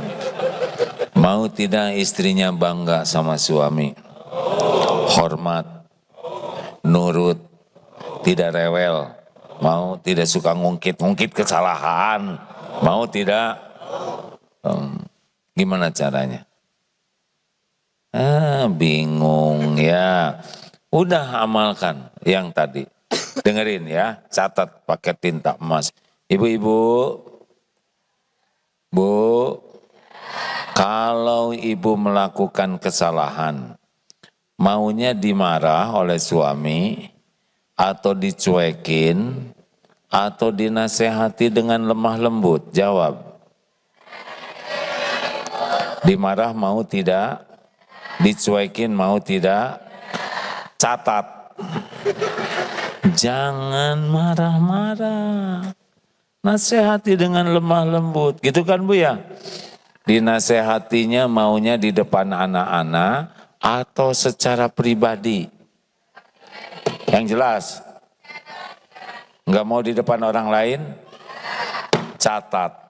Mau tidak istrinya bangga sama suami? Hormat, nurut, tidak rewel. Mau tidak suka ngungkit kesalahan? Mau tidak? Gimana caranya? Bingung ya. Udah amalkan yang tadi. Dengerin ya, catat pakai tinta emas. Ibu-ibu, Bu, kalau ibu melakukan kesalahan, maunya dimarah oleh suami, atau dicuekin, atau dinasehati dengan lemah lembut? Jawab. Dimarah mau tidak? Dicuekin mau tidak? Catat. Jangan marah-marah. Nasihati dengan lemah lembut. Gitu kan Bu ya? Dinasehatinya maunya di depan anak-anak atau secara pribadi? Yang jelas. Enggak mau di depan orang lain? Catat.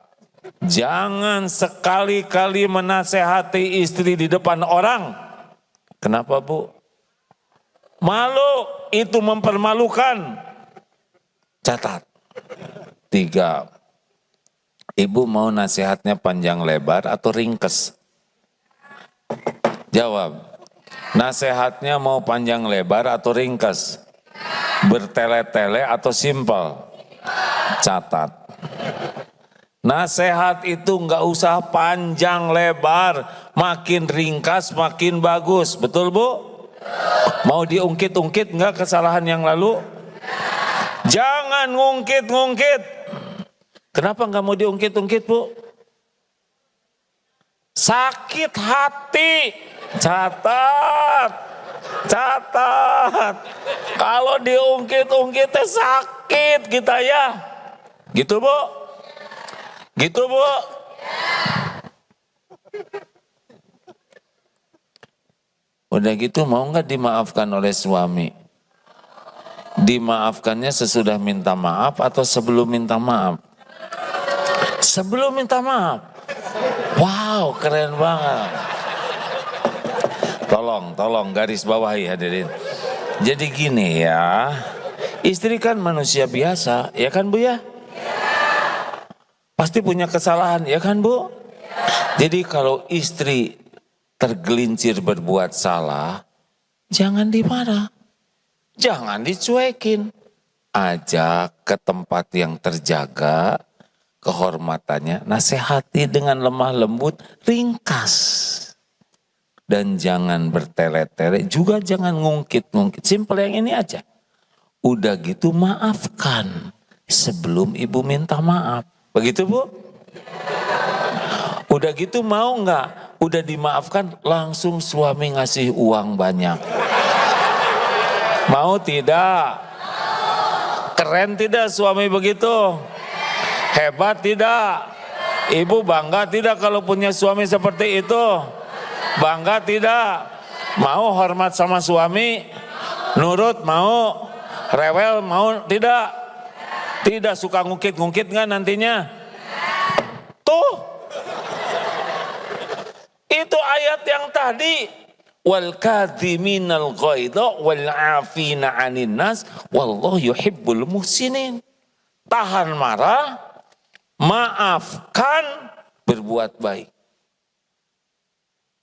Jangan sekali-kali menasehati istri di depan orang. Kenapa Bu? Malu, itu mempermalukan. Catat. 3. Ibu mau nasihatnya panjang lebar atau ringkes? Jawab. Nasihatnya mau panjang lebar atau ringkes? Bertele-tele atau simpel? Catat. Nasihat itu nggak usah panjang lebar, makin ringkas makin bagus, betul Bu? Mau diungkit-ungkit nggak kesalahan yang lalu? Jangan ngungkit-ngungkit. Kenapa nggak mau diungkit-ungkit Bu? Sakit hati. Catat. Catat. Kalau diungkit-ungkit sakit kita ya. Gitu Bu? Gitu Bu? Udah gitu mau nggak dimaafkan oleh suami? Dimaafkannya sesudah minta maaf atau sebelum minta maaf? Sebelum minta maaf. Wow, keren banget. Tolong garis bawahi hadirin. Jadi gini ya, istri kan manusia biasa, ya kan Bu ya? Pasti punya kesalahan, ya kan Bu? Jadi kalau istri tergelincir berbuat salah, jangan dimarah, jangan dicuekin. Ajak ke tempat yang terjaga, kehormatannya, nasihati dengan lemah lembut, ringkas. Dan jangan bertele-tele, juga jangan ngungkit-ngungkit. Simpel yang ini aja. Udah gitu maafkan sebelum ibu minta maaf. Begitu Bu? Udah gitu mau nggak? Udah dimaafkan langsung suami ngasih uang banyak. Mau tidak? Keren tidak suami begitu? Hebat tidak? Ibu bangga tidak kalau punya suami seperti itu? Bangga tidak? Mau hormat sama suami? Nurut mau? Rewel mau tidak? Tidak suka ngungkit-ngungkit nggak nantinya? Tuh, itu ayat yang tadi. Wal kadhiminal ghaidha wal 'afina 'anil nas wallahu yuhibbul muhsinin. Tahan marah, maafkan, berbuat baik.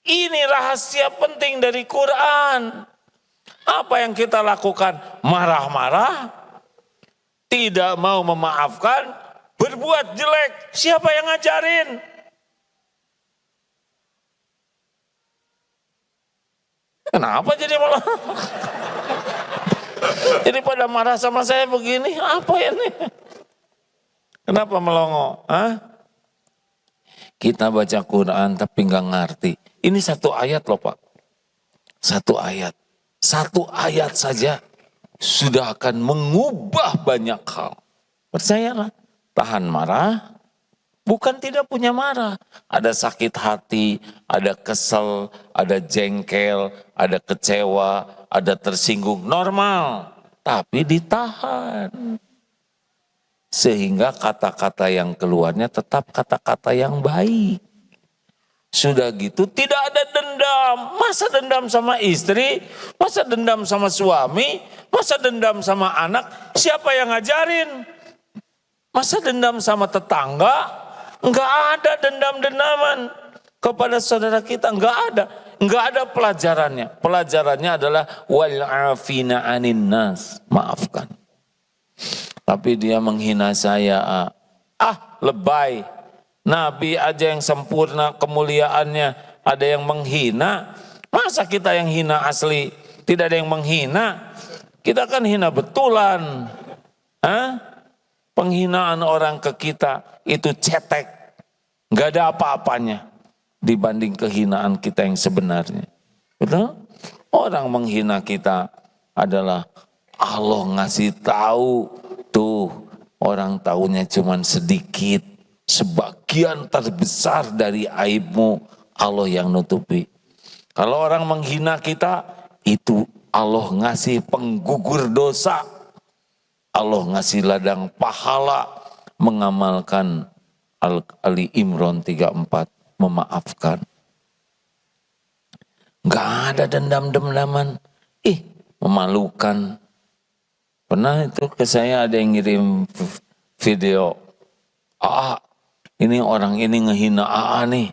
Ini rahasia penting dari Quran. Apa yang kita lakukan? Marah-marah, tidak mau memaafkan, berbuat jelek. Siapa yang ngajarin? Kenapa jadi malah? Jadi pada marah sama saya begini, apa ini? Kenapa melongo? Hah? Kita baca Quran tapi nggak ngerti. Ini satu ayat loh Pak. Satu ayat. Satu ayat saja sudah akan mengubah banyak hal. Percayalah. Tahan marah. Bukan tidak punya marah. Ada sakit hati, ada kesel, ada jengkel, ada kecewa, ada tersinggung. Normal. Tapi ditahan. Sehingga kata-kata yang keluarnya tetap kata-kata yang baik. Sudah gitu tidak ada dendam. Masa dendam sama istri, masa dendam sama suami, masa dendam sama anak. Siapa yang ngajarin? Masa dendam sama tetangga? Enggak ada dendam-dendaman kepada saudara kita, enggak ada. Enggak ada pelajarannya. Pelajarannya adalah wal 'afina 'anin nas. Maafkan. Tapi dia menghina saya. Lebay. Nabi aja yang sempurna kemuliaannya, ada yang menghina. Masa kita yang hina asli? Tidak ada yang menghina. Kita kan hina betulan. Penghinaan orang ke kita itu cetek. Gak ada apa-apanya dibanding kehinaan kita yang sebenarnya. Betul? Orang menghina kita adalah Allah ngasih tahu. Tuh, orang tahunya cuma sedikit. Sebagian terbesar dari aibmu Allah yang nutupi. Kalau orang menghina kita, itu Allah ngasih penggugur dosa. Allah ngasih ladang pahala mengamalkan Ali Imran 34, memaafkan. Gak ada dendam-dendaman. Memalukan. Pernah itu ke saya ada yang ngirim video. ini orang ini ngehina AA nih.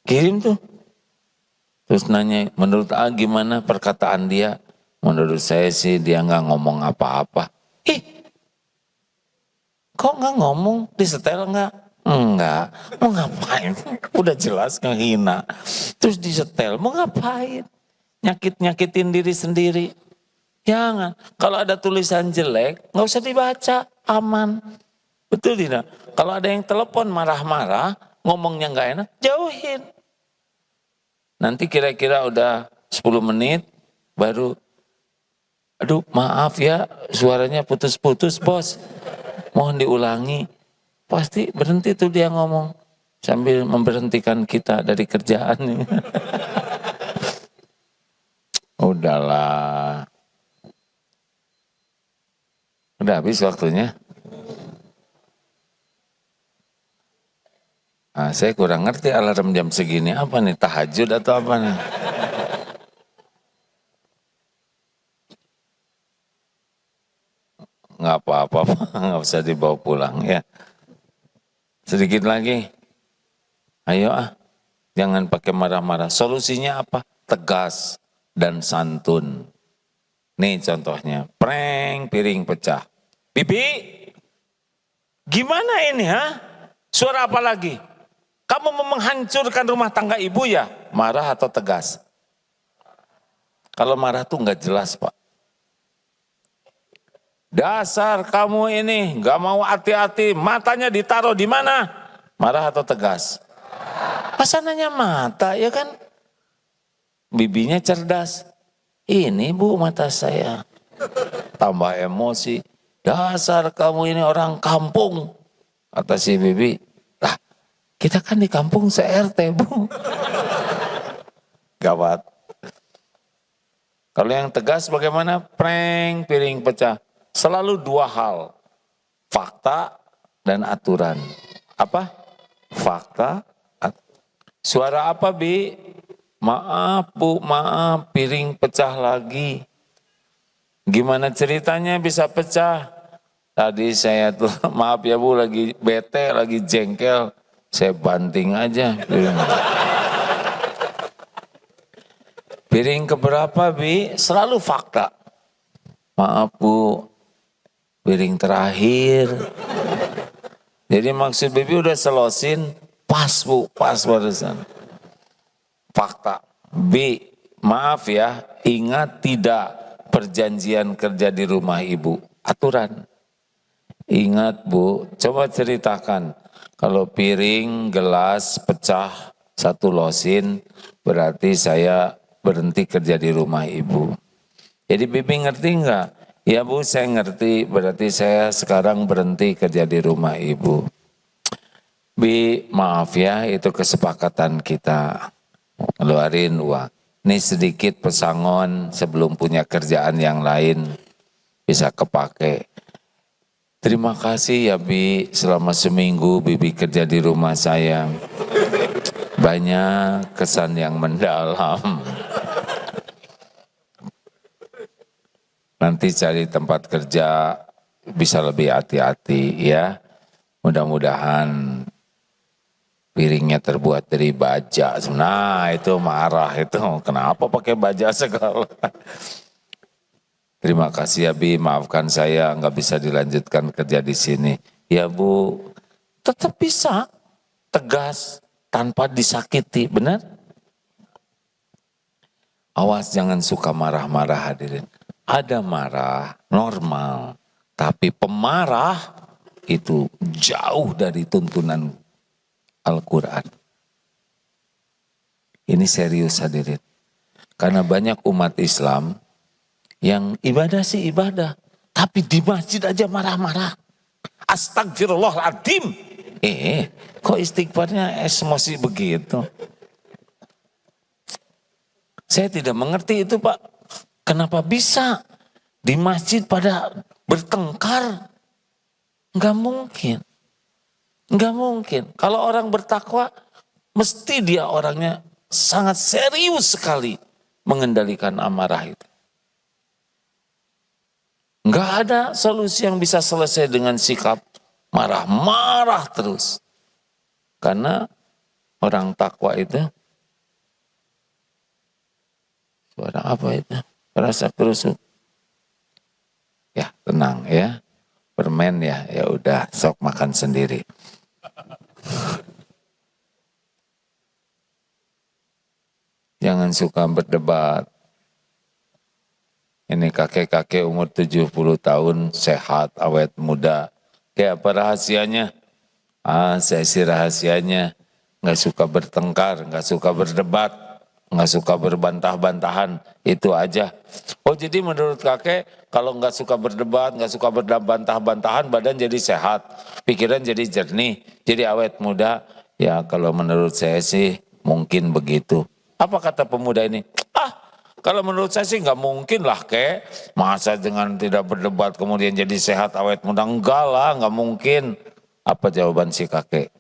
Kirim tuh. Terus nanya, menurut AA gimana perkataan dia? Menurut saya sih dia nggak ngomong apa-apa. Ih, kok nggak ngomong? Disetel nggak? Enggak. Mau ngapain? Udah jelas ngehina. Terus disetel, mau ngapain? Nyakit-nyakitin diri sendiri. Jangan. Kalau ada tulisan jelek, nggak usah dibaca, aman. Betul tidak? Kalau ada yang telepon marah-marah, ngomongnya nggak enak, jauhin. Nanti kira-kira udah 10 menit, baru, aduh maaf ya, suaranya putus-putus bos, mohon diulangi. Pasti berhenti tuh dia ngomong, sambil memberhentikan kita dari kerjaan. Udahlah. Udah habis waktunya. Nah, saya kurang ngerti alarm jam segini apa nih, tahajud atau apa nih? Nggak apa-apa, nggak usah dibawa pulang ya. Sedikit lagi, ayo jangan pakai marah-marah. Solusinya apa? Tegas dan santun. Nih contohnya, prank piring pecah. Bibi, gimana ini Suara apa lagi? Kamu mau menghancurkan rumah tangga ibu ya? Marah atau tegas? Kalau marah tuh nggak jelas Pak. Dasar kamu ini nggak mau hati-hati, matanya ditaruh di mana? Marah atau tegas? Masa nanya mata ya kan? Bibinya cerdas. Ini bu mata saya. Tambah emosi. Dasar kamu ini orang kampung. Kata si bibi. Lah kita kan di kampung se-RT bu. Gawat. Kalau yang tegas bagaimana? Prank piring pecah. Selalu dua hal. Fakta dan aturan. Apa? Fakta. Suara apa Bi? Maaf Bu, maaf piring pecah lagi. Gimana ceritanya bisa pecah? Tadi saya tuh, maaf ya Bu, lagi bete, lagi jengkel. Saya banting aja. Piring keberapa Bi? Selalu fakta. Maaf Bu, piring terakhir. Jadi maksud Bibi udah selosin, pas Bu, pas barusan. Fakta. B, maaf ya, ingat tidak perjanjian kerja di rumah ibu. Aturan. Ingat Bu, coba ceritakan. Kalau piring, gelas, pecah, satu losin, berarti saya berhenti kerja di rumah ibu. Jadi Bibi ngerti enggak? Ya Bu, saya ngerti, berarti saya sekarang berhenti kerja di rumah ibu. Bi, maaf ya, itu kesepakatan kita. Keluarin uang. Ini sedikit pesangon sebelum punya kerjaan yang lain bisa kepake. Terima kasih ya Bi, selama seminggu Bibi kerja di rumah saya. Banyak kesan yang mendalam. Nanti cari tempat kerja bisa lebih hati-hati ya. Mudah-mudahan piringnya terbuat dari baja. Nah itu marah itu. Kenapa pakai baja segala? Terima kasih ya Bi, maafkan saya nggak bisa dilanjutkan kerja di sini. Ya Bu, tetap bisa tegas tanpa disakiti, benar? Awas jangan suka marah-marah hadirin. Ada marah normal, tapi pemarah itu jauh dari tuntunan Al-Quran. Ini serius hadirin. Karena banyak umat Islam yang ibadah sih ibadah. Tapi di masjid aja marah-marah. Astagfirullahaladzim. Kok istighfarnya emosi begitu? Saya tidak mengerti itu Pak. Kenapa bisa di masjid pada bertengkar? Enggak mungkin. Enggak mungkin. Kalau orang bertakwa, mesti dia orangnya sangat serius sekali mengendalikan amarah itu. Enggak ada solusi yang bisa selesai dengan sikap marah-marah terus. Karena orang takwa itu, suara apa itu? Rasa kerusuk. Ya tenang ya, permen ya, ya udah sok makan sendiri. Jangan suka berdebat. Ini kakek-kakek umur 70 tahun, sehat, awet muda. Kayak apa rahasianya? Saya sih rahasianya nggak suka bertengkar, nggak suka berdebat, nggak suka berbantah-bantahan, itu aja. Oh jadi menurut kakek kalau nggak suka berdebat, nggak suka berbantah-bantahan, badan jadi sehat, pikiran jadi jernih, jadi awet muda. Ya kalau menurut saya sih mungkin begitu. Apa kata pemuda ini? Kalau menurut saya sih nggak mungkin lah kek, masa dengan tidak berdebat kemudian jadi sehat awet muda, enggak lah, nggak mungkin. Apa jawaban si kakek?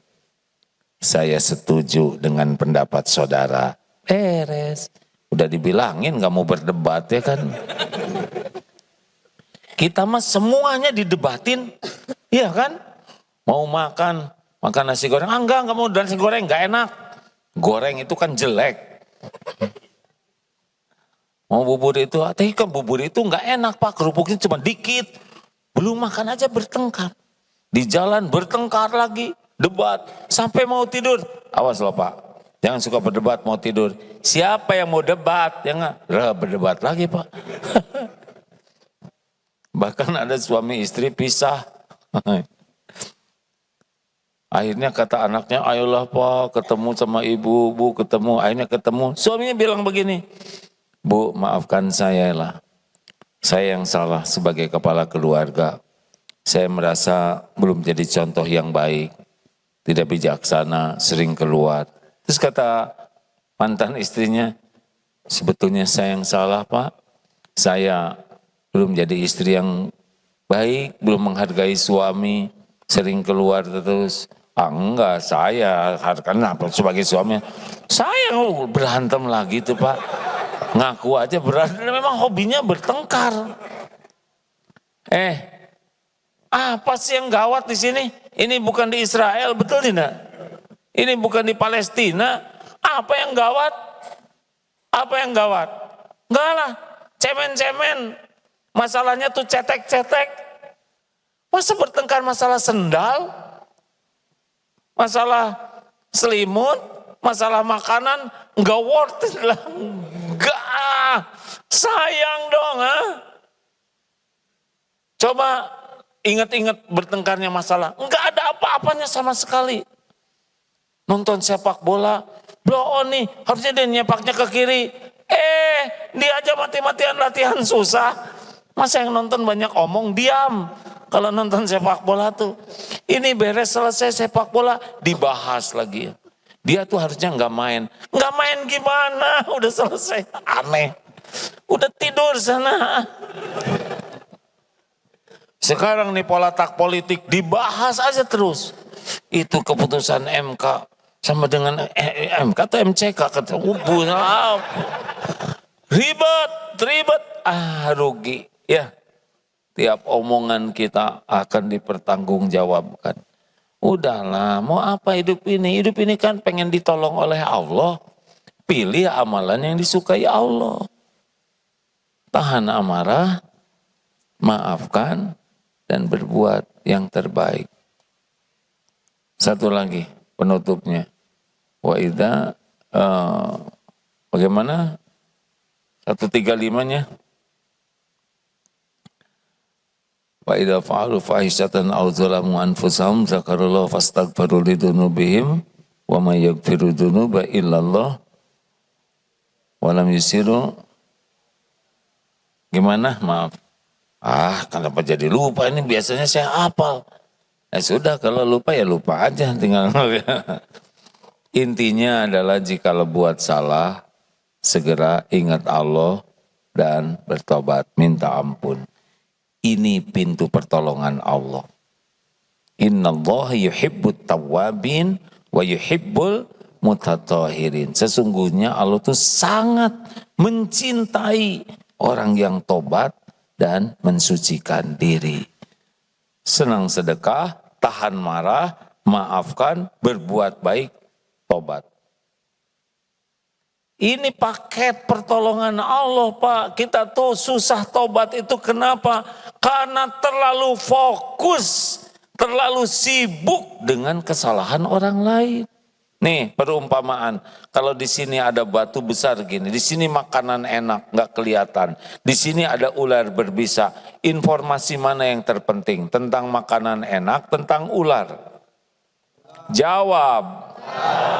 Saya setuju dengan pendapat saudara. Beres. Udah dibilangin nggak mau berdebat ya kan. Kita mah semuanya didebatin, iya kan? Mau makan nasi goreng, enggak mau nasi goreng, nggak enak. Goreng itu kan jelek. Mau bubur itu, tapi kan bubur itu nggak enak pak, kerupuknya cuma dikit. Belum makan aja bertengkar. Di jalan bertengkar lagi, debat, sampai mau tidur. Awas loh pak, jangan suka berdebat mau tidur. Siapa yang mau debat? Yang berdebat lagi pak. Bahkan ada suami istri pisah. Akhirnya kata anaknya, ayolah pak ketemu sama ibu, bu ketemu. Akhirnya ketemu, suaminya bilang begini, Bu, maafkan saya lah. Saya yang salah sebagai kepala keluarga. Saya merasa belum jadi contoh yang baik. Tidak bijaksana, sering keluar. Terus kata mantan istrinya, sebetulnya saya yang salah Pak. Saya belum jadi istri yang baik, belum menghargai suami, sering keluar terus. Enggak, saya karena sebagai suami, saya berantem lagi tuh Pak. Ngaku aja berat, memang hobinya bertengkar. Apa sih yang gawat di sini? Ini bukan di Israel, betul tidak? Ini bukan di Palestina. Apa yang gawat? Apa yang gawat? Enggak lah, cemen-cemen. Masalahnya tuh cetek-cetek. Masa bertengkar masalah sendal? Masalah selimut? Masalah makanan? Enggak worth it lah. Enggak, sayang dong. Coba ingat-ingat bertengkarnya masalah. Enggak ada apa-apanya sama sekali. Nonton sepak bola, blow on nih, harusnya dia nyepaknya ke kiri. Dia aja mati-matian latihan susah. Masa yang nonton banyak omong, diam. Kalau nonton sepak bola tuh, ini beres selesai sepak bola, dibahas lagi. Dia tuh harusnya nggak main. Nggak main gimana? Udah selesai. Aneh. Udah tidur sana. Sekarang nih politik politik dibahas aja terus. Itu keputusan MK sama dengan MK atau MCK kata ribet. Rugi. Ya. Tiap omongan kita akan dipertanggungjawabkan. Udahlah, mau apa hidup ini? Hidup ini kan pengen ditolong oleh Allah. Pilih amalan yang disukai Allah. Tahan amarah, maafkan, dan berbuat yang terbaik. Satu lagi penutupnya. Wa idza bagaimana? 135-nya. Wa idza fa'alu fahishatan aw zalamu anfusahum zakarullah fastaghfiru lidzunubihim wa may yaghfiru dzunuba illallah wa lam yusiru. Gimana? Maaf. Kenapa jadi lupa ini? Biasanya saya hafal. Sudah, kalau lupa ya lupa aja, tinggal. Intinya adalah jika buat salah, segera ingat Allah dan bertobat, minta ampun. Ini pintu pertolongan Allah. Innallaha yuhibbut tawwabin wa yuhibbul mutatahhirin. Sesungguhnya Allah itu sangat mencintai orang yang tobat dan mensucikan diri. Senang sedekah, tahan marah, maafkan, berbuat baik, tobat. Ini paket pertolongan Allah, Pak. Kita tuh susah tobat itu kenapa? Karena terlalu fokus, terlalu sibuk dengan kesalahan orang lain. Nih perumpamaan, kalau di sini ada batu besar gini, di sini makanan enak, nggak kelihatan. Di sini ada ular berbisa. Informasi mana yang terpenting? Tentang makanan enak, tentang ular? Jawab.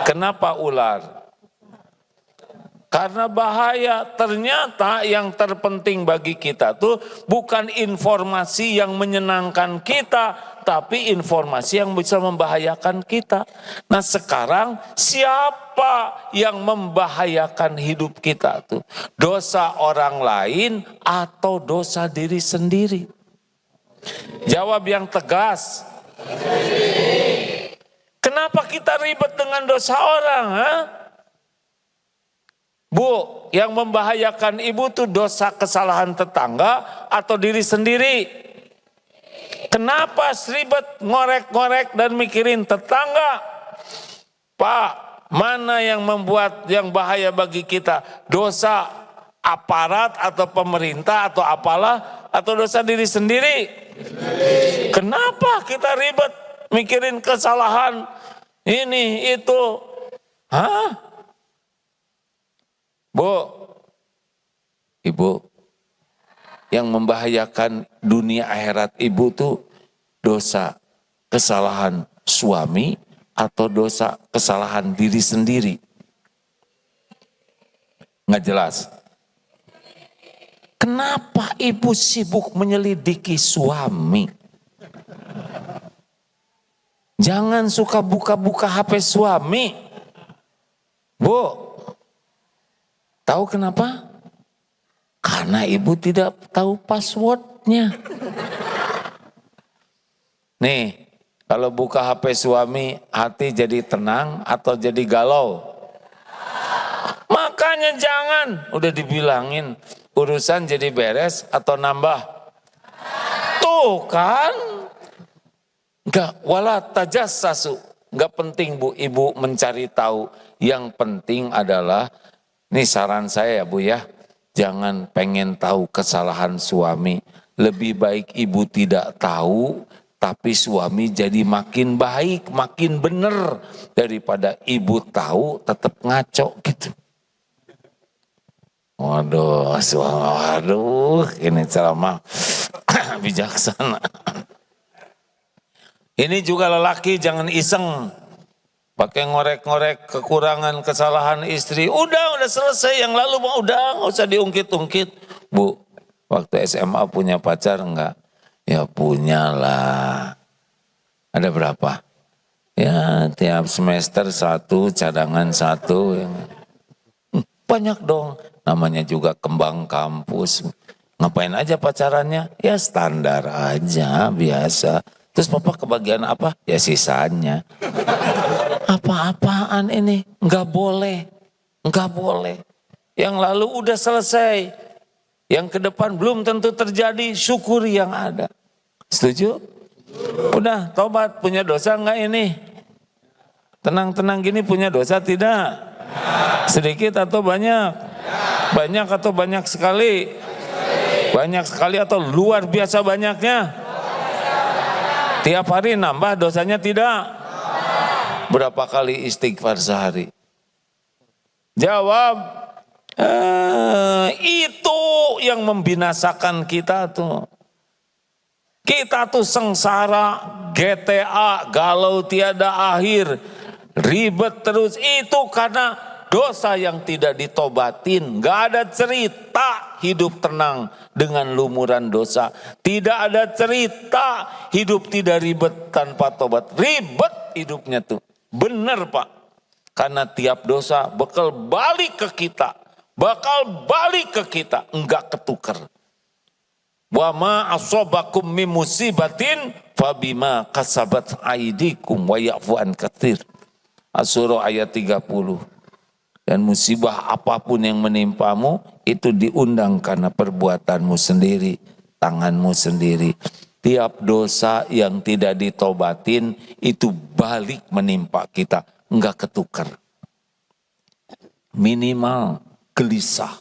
Kenapa ular? Karena bahaya. Ternyata yang terpenting bagi kita tuh bukan informasi yang menyenangkan kita, tapi informasi yang bisa membahayakan kita. Nah sekarang siapa yang membahayakan hidup kita tuh? Dosa orang lain atau dosa diri sendiri? Jawab yang tegas. Kenapa kita ribet dengan dosa orang? Bu, yang membahayakan ibu tuh dosa kesalahan tetangga atau diri sendiri? Kenapa ribet ngorek-ngorek dan mikirin tetangga? Pak, mana yang membuat yang bahaya bagi kita? Dosa aparat atau pemerintah atau apalah, atau dosa diri sendiri? Kenapa kita ribet mikirin kesalahan ini itu? Bu, ibu, yang membahayakan dunia akhirat ibu tuh dosa kesalahan suami atau dosa kesalahan diri sendiri? Nggak jelas. Kenapa ibu sibuk menyelidiki suami? Jangan suka buka-buka HP suami. Bu, tahu kenapa? Karena ibu tidak tahu passwordnya. Nih, kalau buka HP suami, hati jadi tenang atau jadi galau? Makanya jangan, udah dibilangin, urusan jadi beres atau nambah. Tuh kan, enggak, wala tajassasu. Enggak penting Bu, ibu mencari tahu. Yang penting adalah, ini saran saya ya Bu ya, jangan pengen tahu kesalahan suami. Lebih baik ibu tidak tahu, tapi suami jadi makin baik, makin bener. Daripada ibu tahu tetap ngaco gitu. Waduh, ini ceramah bijaksana. Ini juga lelaki jangan iseng. Pakai ngorek-ngorek kekurangan, kesalahan istri. Udah selesai, yang lalu mah udah, nggak usah diungkit-ungkit. Bu, waktu SMA punya pacar enggak? Ya punya lah. Ada berapa? Ya tiap semester 1, cadangan 1. Banyak dong, namanya juga kembang kampus. Ngapain aja pacarannya? Ya standar aja, biasa. Terus papa kebagian apa? Ya sisanya. Apa-apaan ini? Enggak boleh. Enggak boleh. Yang lalu udah selesai. Yang ke depan belum tentu terjadi, syukuri yang ada. Setuju? Udah, tobat. Punya dosa enggak ini? Tenang-tenang gini punya dosa tidak? Sedikit atau banyak? Banyak atau banyak sekali? Banyak sekali atau luar biasa banyaknya? Tiap hari nambah dosanya tidak? Berapa kali istighfar sehari? Jawab. Itu yang membinasakan kita tuh. Kita tuh sengsara, GTA, galau tiada akhir, ribet terus. Itu karena dosa yang tidak ditobatin. Gak ada cerita hidup tenang dengan lumuran dosa. Tidak ada cerita hidup tidak ribet tanpa tobat. Ribet hidupnya tuh. Benar Pak. Karena tiap dosa bakal balik ke kita. Bakal balik ke kita. Enggak ketukar. Wa ma asobakum min musibatin fabima kasabat aidikum wa ya'fu an katsir. Asy-Syura ayat 30. Dan musibah apapun yang menimpamu itu diundang karena perbuatanmu sendiri, tanganmu sendiri. Tiap dosa yang tidak ditobatin itu balik menimpa kita, enggak ketukar. Minimal gelisah,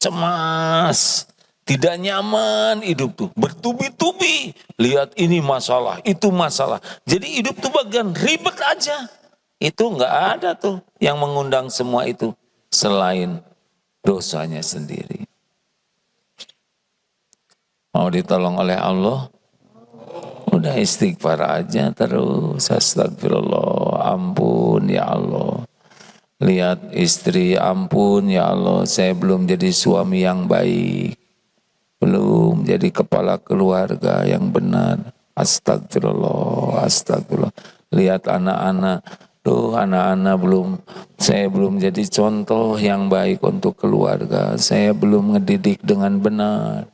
cemas, tidak nyaman hidup tuh, bertubi-tubi. Lihat ini masalah, itu masalah. Jadi hidup tuh bagian ribet aja. Itu enggak ada tuh yang mengundang semua itu selain dosanya sendiri. Mau ditolong oleh Allah? Udah istighfar aja terus. Astagfirullah, ampun ya Allah. Lihat istri, ampun ya Allah, saya belum jadi suami yang baik. Belum jadi kepala keluarga yang benar. Astagfirullah, astagfirullah. Lihat anak-anak, tuh anak-anak saya belum jadi contoh yang baik untuk keluarga. Saya belum ngedidik dengan benar.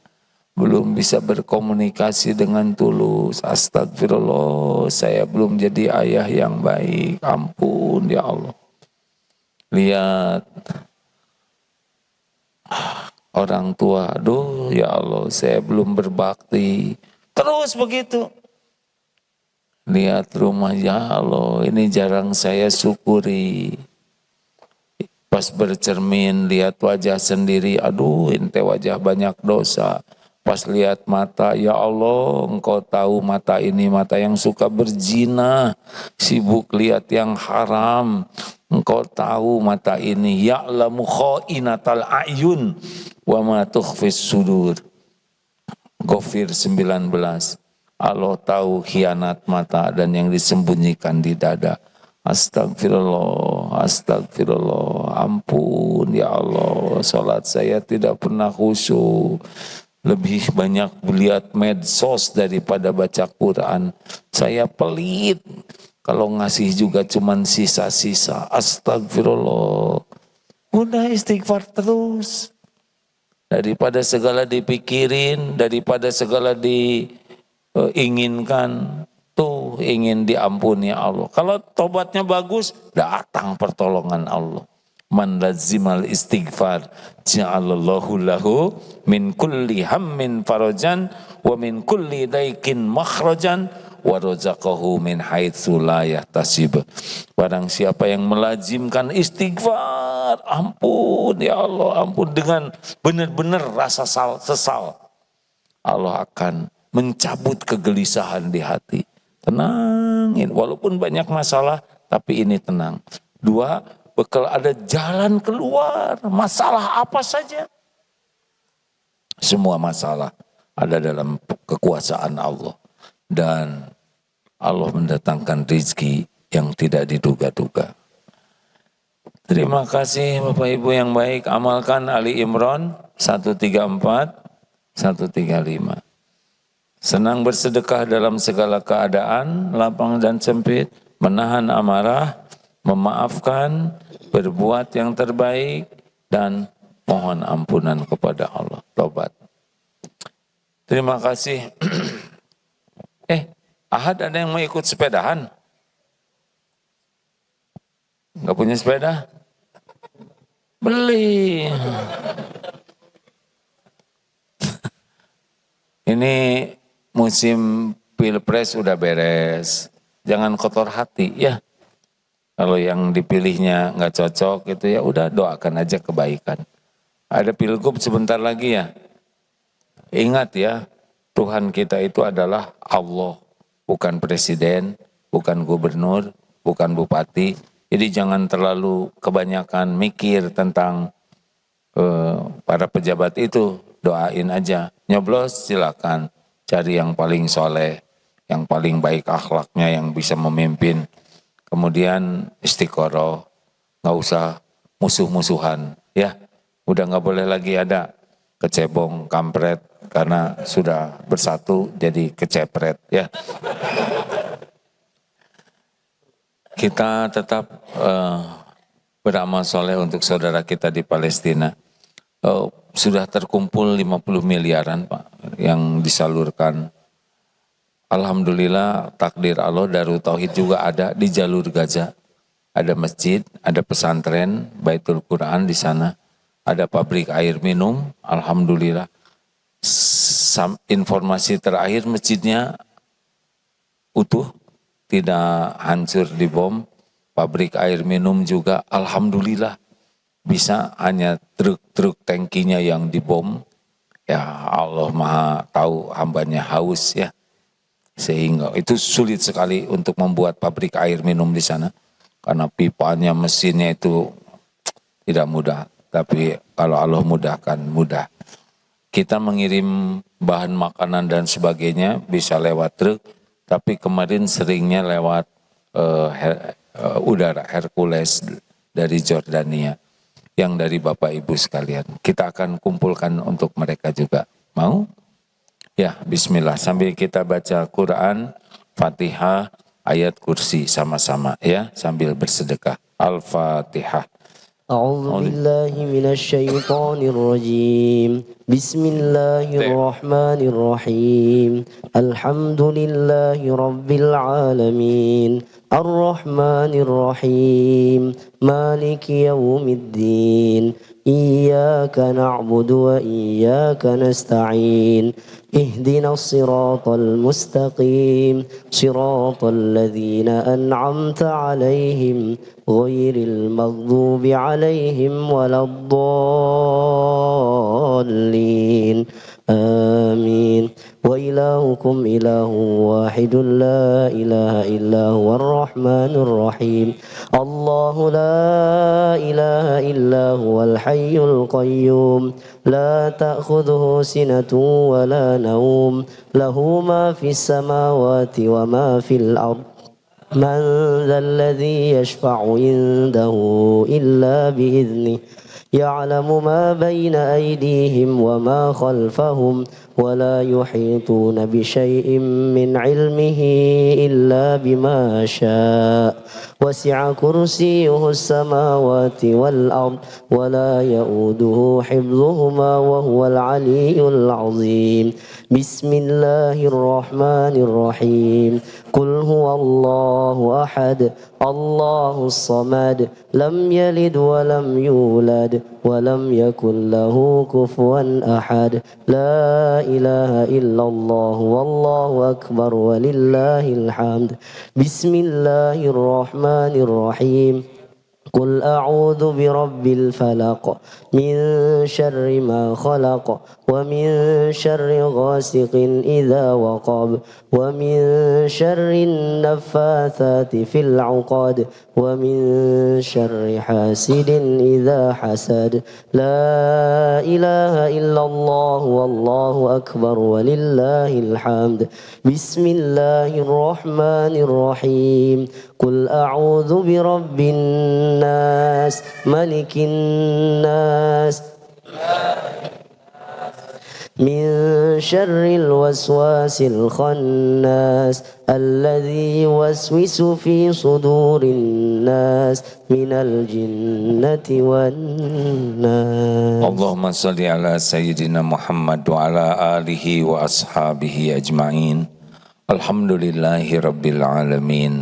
Belum bisa berkomunikasi dengan tulus. Astagfirullah, saya belum jadi ayah yang baik. Ampun ya Allah. Lihat orang tua, aduh ya Allah, saya belum berbakti. Terus begitu. Lihat rumah, ya Allah, ini jarang saya syukuri. Pas bercermin, lihat wajah sendiri, aduh ente wajah banyak dosa. Pas lihat mata, ya Allah, engkau tahu mata ini mata yang suka berzina, sibuk lihat yang haram. Engkau tahu mata ini, ya'lamu kha'inatal a'yun wa ma tukhfis sudur. Ghafir 19. Allah tahu khianat mata dan yang disembunyikan di dada. Astagfirullah, astagfirullah, ampun ya Allah, salat saya tidak pernah khusyuk. Lebih banyak melihat medsos daripada baca Quran. Saya pelit, kalau ngasih juga cuman sisa-sisa. Astagfirullah. Udah istighfar terus. Daripada segala dipikirin, daripada segala diinginkan, tuh ingin diampuni Allah. Kalau tobatnya bagus, datang pertolongan Allah. Man lazimal istighfar ja'alallahu lahu min kulli hammin farajan wa min kulli daikin makhrajan wa razaqahu min haitsu la yahtasib. Barang siapa yang melazimkan istighfar, ampun ya Allah, ampun, dengan benar-benar rasa sesal, Allah akan mencabut kegelisahan di hati. Tenangin, walaupun banyak masalah, tapi ini tenang. 2, bakal ada jalan keluar, masalah apa saja. Semua masalah ada dalam kekuasaan Allah. Dan Allah mendatangkan rezeki yang tidak diduga-duga. Terima kasih Bapak Ibu yang baik. Amalkan Ali Imran 134, 135. Senang bersedekah dalam segala keadaan, lapang dan sempit, menahan amarah, memaafkan, berbuat yang terbaik, dan mohon ampunan kepada Allah. Tobat. Terima kasih. Ahad ada yang mau ikut sepedahan? Enggak punya sepeda? Beli. Ini musim pilpres udah beres. Jangan kotor hati ya. Kalau yang dipilihnya nggak cocok gitu ya udah doakan aja kebaikan. Ada pilgub sebentar lagi ya. Ingat ya, Tuhan kita itu adalah Allah, bukan presiden, bukan gubernur, bukan bupati. Jadi jangan terlalu kebanyakan mikir tentang para pejabat itu. Doain aja. Nyoblos silakan. Cari yang paling soleh, yang paling baik akhlaknya, yang bisa memimpin. Kemudian istiqoroh, nggak usah musuh-musuhan, ya. Udah nggak boleh lagi ada kecebong, kampret, karena sudah bersatu jadi kecepret, ya. Kita tetap beramal soleh untuk saudara kita di Palestina. Sudah terkumpul 50 miliaran Pak yang disalurkan. Alhamdulillah takdir Allah, Darut Tauhid juga ada di jalur Gaza. Ada masjid, ada pesantren, Baitul Quran di sana. Ada pabrik air minum, alhamdulillah. informasi terakhir masjidnya utuh, tidak hancur dibom. Pabrik air minum juga alhamdulillah bisa, hanya truk-truk tangkinya yang dibom. Ya Allah Maha tahu hambanya haus ya. Sehingga itu sulit sekali untuk membuat pabrik air minum di sana. Karena pipanya, mesinnya itu tidak mudah. Tapi kalau Allah mudahkan, mudah. Kita mengirim bahan makanan dan sebagainya bisa lewat truk. Tapi kemarin seringnya lewat udara Hercules dari Jordania. Yang dari Bapak Ibu sekalian. Kita akan kumpulkan untuk mereka juga. Mau? Ya, bismillah. Sambil kita baca Quran, Fatihah, ayat kursi sama-sama ya, sambil bersedekah. Al-Fatihah. أعوذ بالله من الشيطان الرجيم بسم الله الرحمن الرحيم الحمد لله رب العالمين الرحمن الرحيم مالك يوم الدين إياك نعبد وإياك نستعين اهدنا الصراط المستقيم صراط الذين أنعمت عليهم غير المغضوب عليهم ولا الضالين آمين وإلهكم إله واحد لا إله إلا هو الرحمن الرحيم الله لا إله إلا هو الحي القيوم لا تأخذه سنة ولا نوم له ما في السماوات وما في الأرض من ذا الذي يشفع عنده إلا بإذنه يعلم ما بين أيديهم وما خلفهم ولا يحيطون بشيء من علمه إلا بما شاء وسع كرسيه السماوات والأرض ولا يؤوده حفظهما وهو العلي العظيم بسم الله الرحمن الرحيم قل هو الله أحد الله الصمد لم يلد ولم يولد ولم يكن له كفوا أحد لا إله إلا الله والله أكبر ولله الحمد بسم الله الرحمن الرحيم قل أعوذ برب الفلق من شر ما خلق ومن شر غاسق إذا وقب ومن شر النفاثات في العقد ومن شر حاسد إذا حسد لا إله إلا الله والله أكبر ولله الحمد بسم الله الرحمن الرحيم قل أعوذ برب الناس ملك الناس من شر الوسواس الخناس الذي يوسوس في صدور الناس من الجنة والناس اللهم صل على سيدنا محمد وعلى آله وأصحابه أجمعين الحمد لله رب العالمين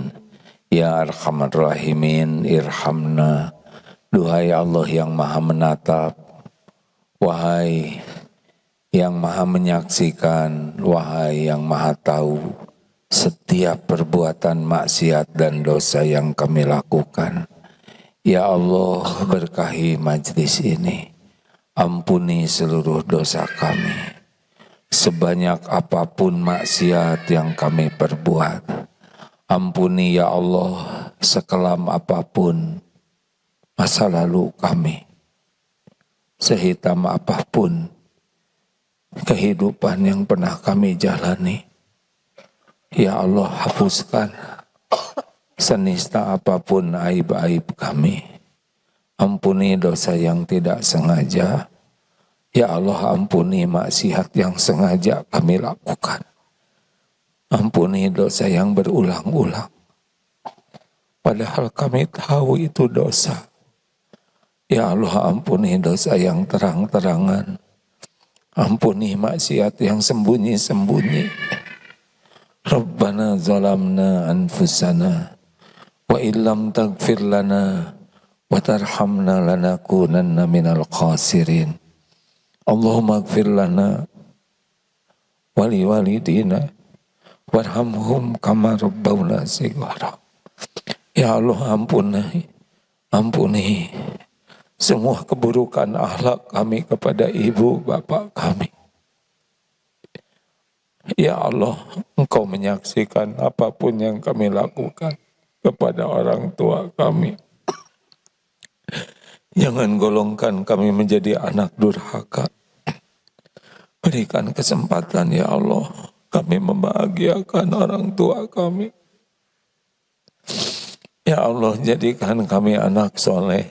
Ya Arhamar Rahimin, irhamna. Duhai Allah yang maha menatap, wahai yang maha menyaksikan, wahai yang maha tahu setiap perbuatan maksiat dan dosa yang kami lakukan. Ya Allah, berkahi majlis ini, ampuni seluruh dosa kami. Sebanyak apapun maksiat yang kami perbuat, ampuni ya Allah sekelam apapun masa lalu kami, sehitam apapun kehidupan yang pernah kami jalani. Ya Allah, hapuskan senista apapun aib-aib kami. Ampuni dosa yang tidak sengaja. Ya Allah, ampuni maksiat yang sengaja kami lakukan. Ampuni dosa yang berulang-ulang. Padahal kami tahu itu dosa. Ya Allah, ampuni dosa yang terang-terangan. Ampuni maksiat yang sembunyi-sembunyi. Rabbana zalamna anfusana. Wa illam taghfir lana. Wa tarhamna lanakunanna minal khasirin. Allahumma gfir lana. wali walidina warhamhum kama rabbawna shighara. Ya Allah, ampuni semua keburukan akhlak kami kepada ibu bapak kami. Ya Allah, Engkau menyaksikan apapun yang kami lakukan kepada orang tua kami. Jangan golongkan kami menjadi anak durhaka. Berikan kesempatan ya Allah, kami membahagiakan orang tua kami. Ya Allah, jadikan kami anak soleh.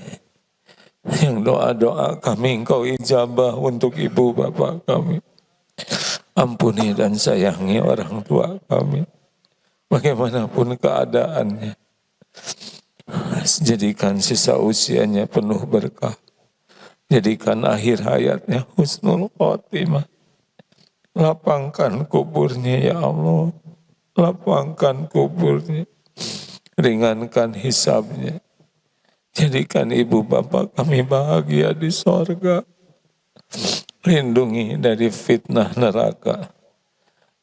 Yang doa-doa kami Engkau ijabah untuk ibu bapak kami. Ampuni dan sayangi orang tua kami, bagaimanapun keadaannya. Jadikan sisa usianya penuh berkah. Jadikan akhir hayatnya husnul khotimah. Lapangkan kuburnya ya Allah. Lapangkan kuburnya. Ringankan hisabnya. Jadikan ibu bapak kami bahagia di sorga. Lindungi dari fitnah neraka.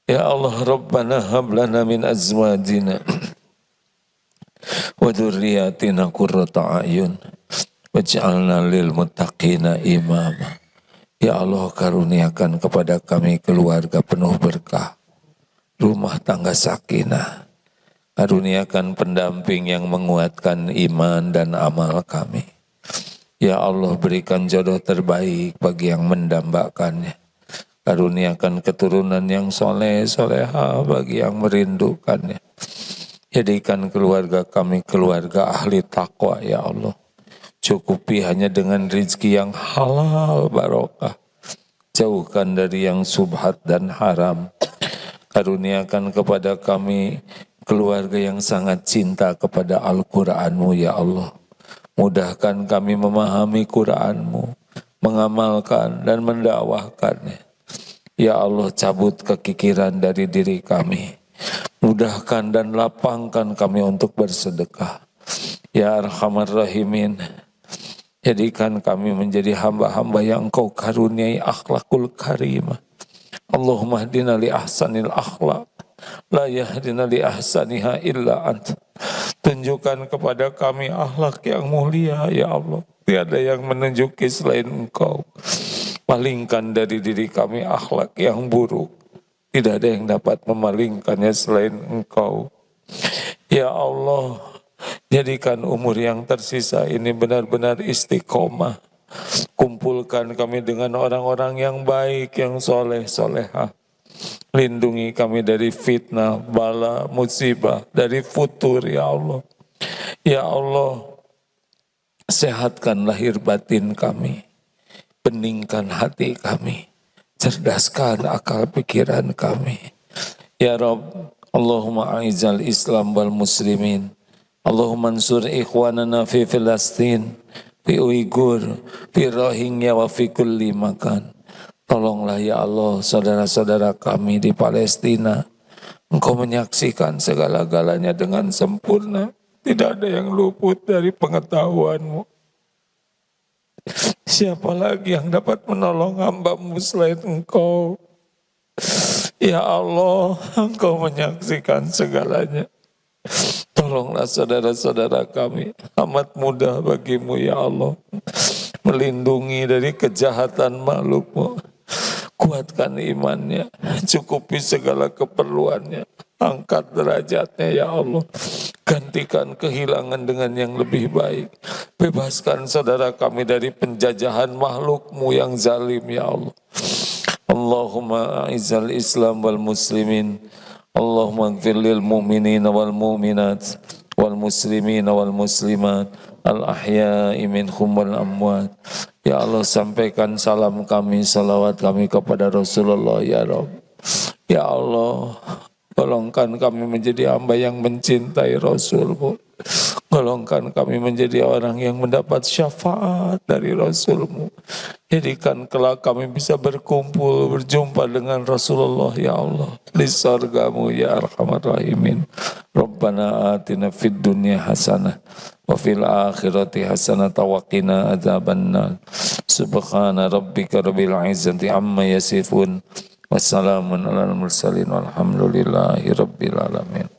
Ya Allah, Rabbana hablana min azwajina wa dzurriyyatina qurrata a'yun waj'alna lil muttaqina imama. Ya Allah, karuniakan kepada kami keluarga penuh berkah, rumah tangga sakinah. Karuniakan pendamping yang menguatkan iman dan amal kami. Ya Allah, berikan jodoh terbaik bagi yang mendambakannya. Karuniakan keturunan yang soleh, soleha bagi yang merindukannya. Jadikan keluarga kami keluarga ahli takwa ya Allah. Cukupi hanya dengan rezeki yang halal barokah. Jauhkan dari yang subhat dan haram. Karuniakan kepada kami keluarga yang sangat cinta kepada Al-Quran-Mu ya Allah. Mudahkan kami memahami Quran-Mu, mengamalkan dan mendakwahkannya. Ya Allah, cabut kekikiran dari diri kami. Mudahkan dan lapangkan kami untuk bersedekah. Ya Arhamar Rahimin, jadikan kami menjadi hamba-hamba yang Engkau karuniai akhlakul karimah. Allahumma hdina li ahsanil akhlak, la yahdina li ahsaniha illa anta. Tunjukkan kepada kami akhlak yang mulia ya Allah. Tiada yang menunjuki selain Engkau. Palingkan dari diri kami akhlak yang buruk. Tidak ada yang dapat memalingkannya selain Engkau. Ya Allah, jadikan umur yang tersisa ini benar-benar istiqomah. Kumpulkan kami dengan orang-orang yang baik, yang soleh, solehah. Lindungi kami dari fitnah, bala, musibah, dari futur ya Allah. Ya Allah, sehatkan lahir batin kami. Beningkan hati kami. Cerdaskan akal pikiran kami. Ya Rabb, Allahumma a'izzal Islam wal muslimin. Allahumma ansur ikhwanana fi Filastin, fi Uyghur, fi Rohingya wa fi kulli makan. Tolonglah ya Allah saudara-saudara kami di Palestina. Engkau menyaksikan segala-galanya dengan sempurna. Tidak ada yang luput dari pengetahuan-Mu. Siapa lagi yang dapat menolong hamba-Mu selain Engkau? Ya Allah, Engkau menyaksikan segalanya. Tolonglah saudara-saudara kami. Amat mudah bagimu ya Allah. Melindungi dari kejahatan makhluk-Mu. Kuatkan imannya, cukupi segala keperluannya, angkat derajatnya ya Allah, gantikan kehilangan dengan yang lebih baik, bebaskan saudara kami dari penjajahan makhluk-Mu yang zalim ya Allah. Allahumma a'izzal Islam wal muslimin, Allahumma ighfir lil mu'minina wal mu'minat wal muslimina wal muslimat al-ahya'i minhum wal amwat. Ya Allah, sampaikan salam kami, salawat kami kepada Rasulullah ya Rabb. Ya Allah, golongkan kami menjadi hamba yang mencintai Rasul-Mu. Golongkan kami menjadi orang yang mendapat syafaat dari Rasul-Mu. Jadikan kelak kami bisa berkumpul, berjumpa dengan Rasulullah ya Allah. Di surga-Mu ya Arhamar Rahimin. Rabbana atina fid dunya hasanah wa fil akhirati hasanah wa qina adzabannar. Subhana rabbika rabbil izzati amma yasifun Wassalamun alal mursalin walhamdulillahi rabbil alamin.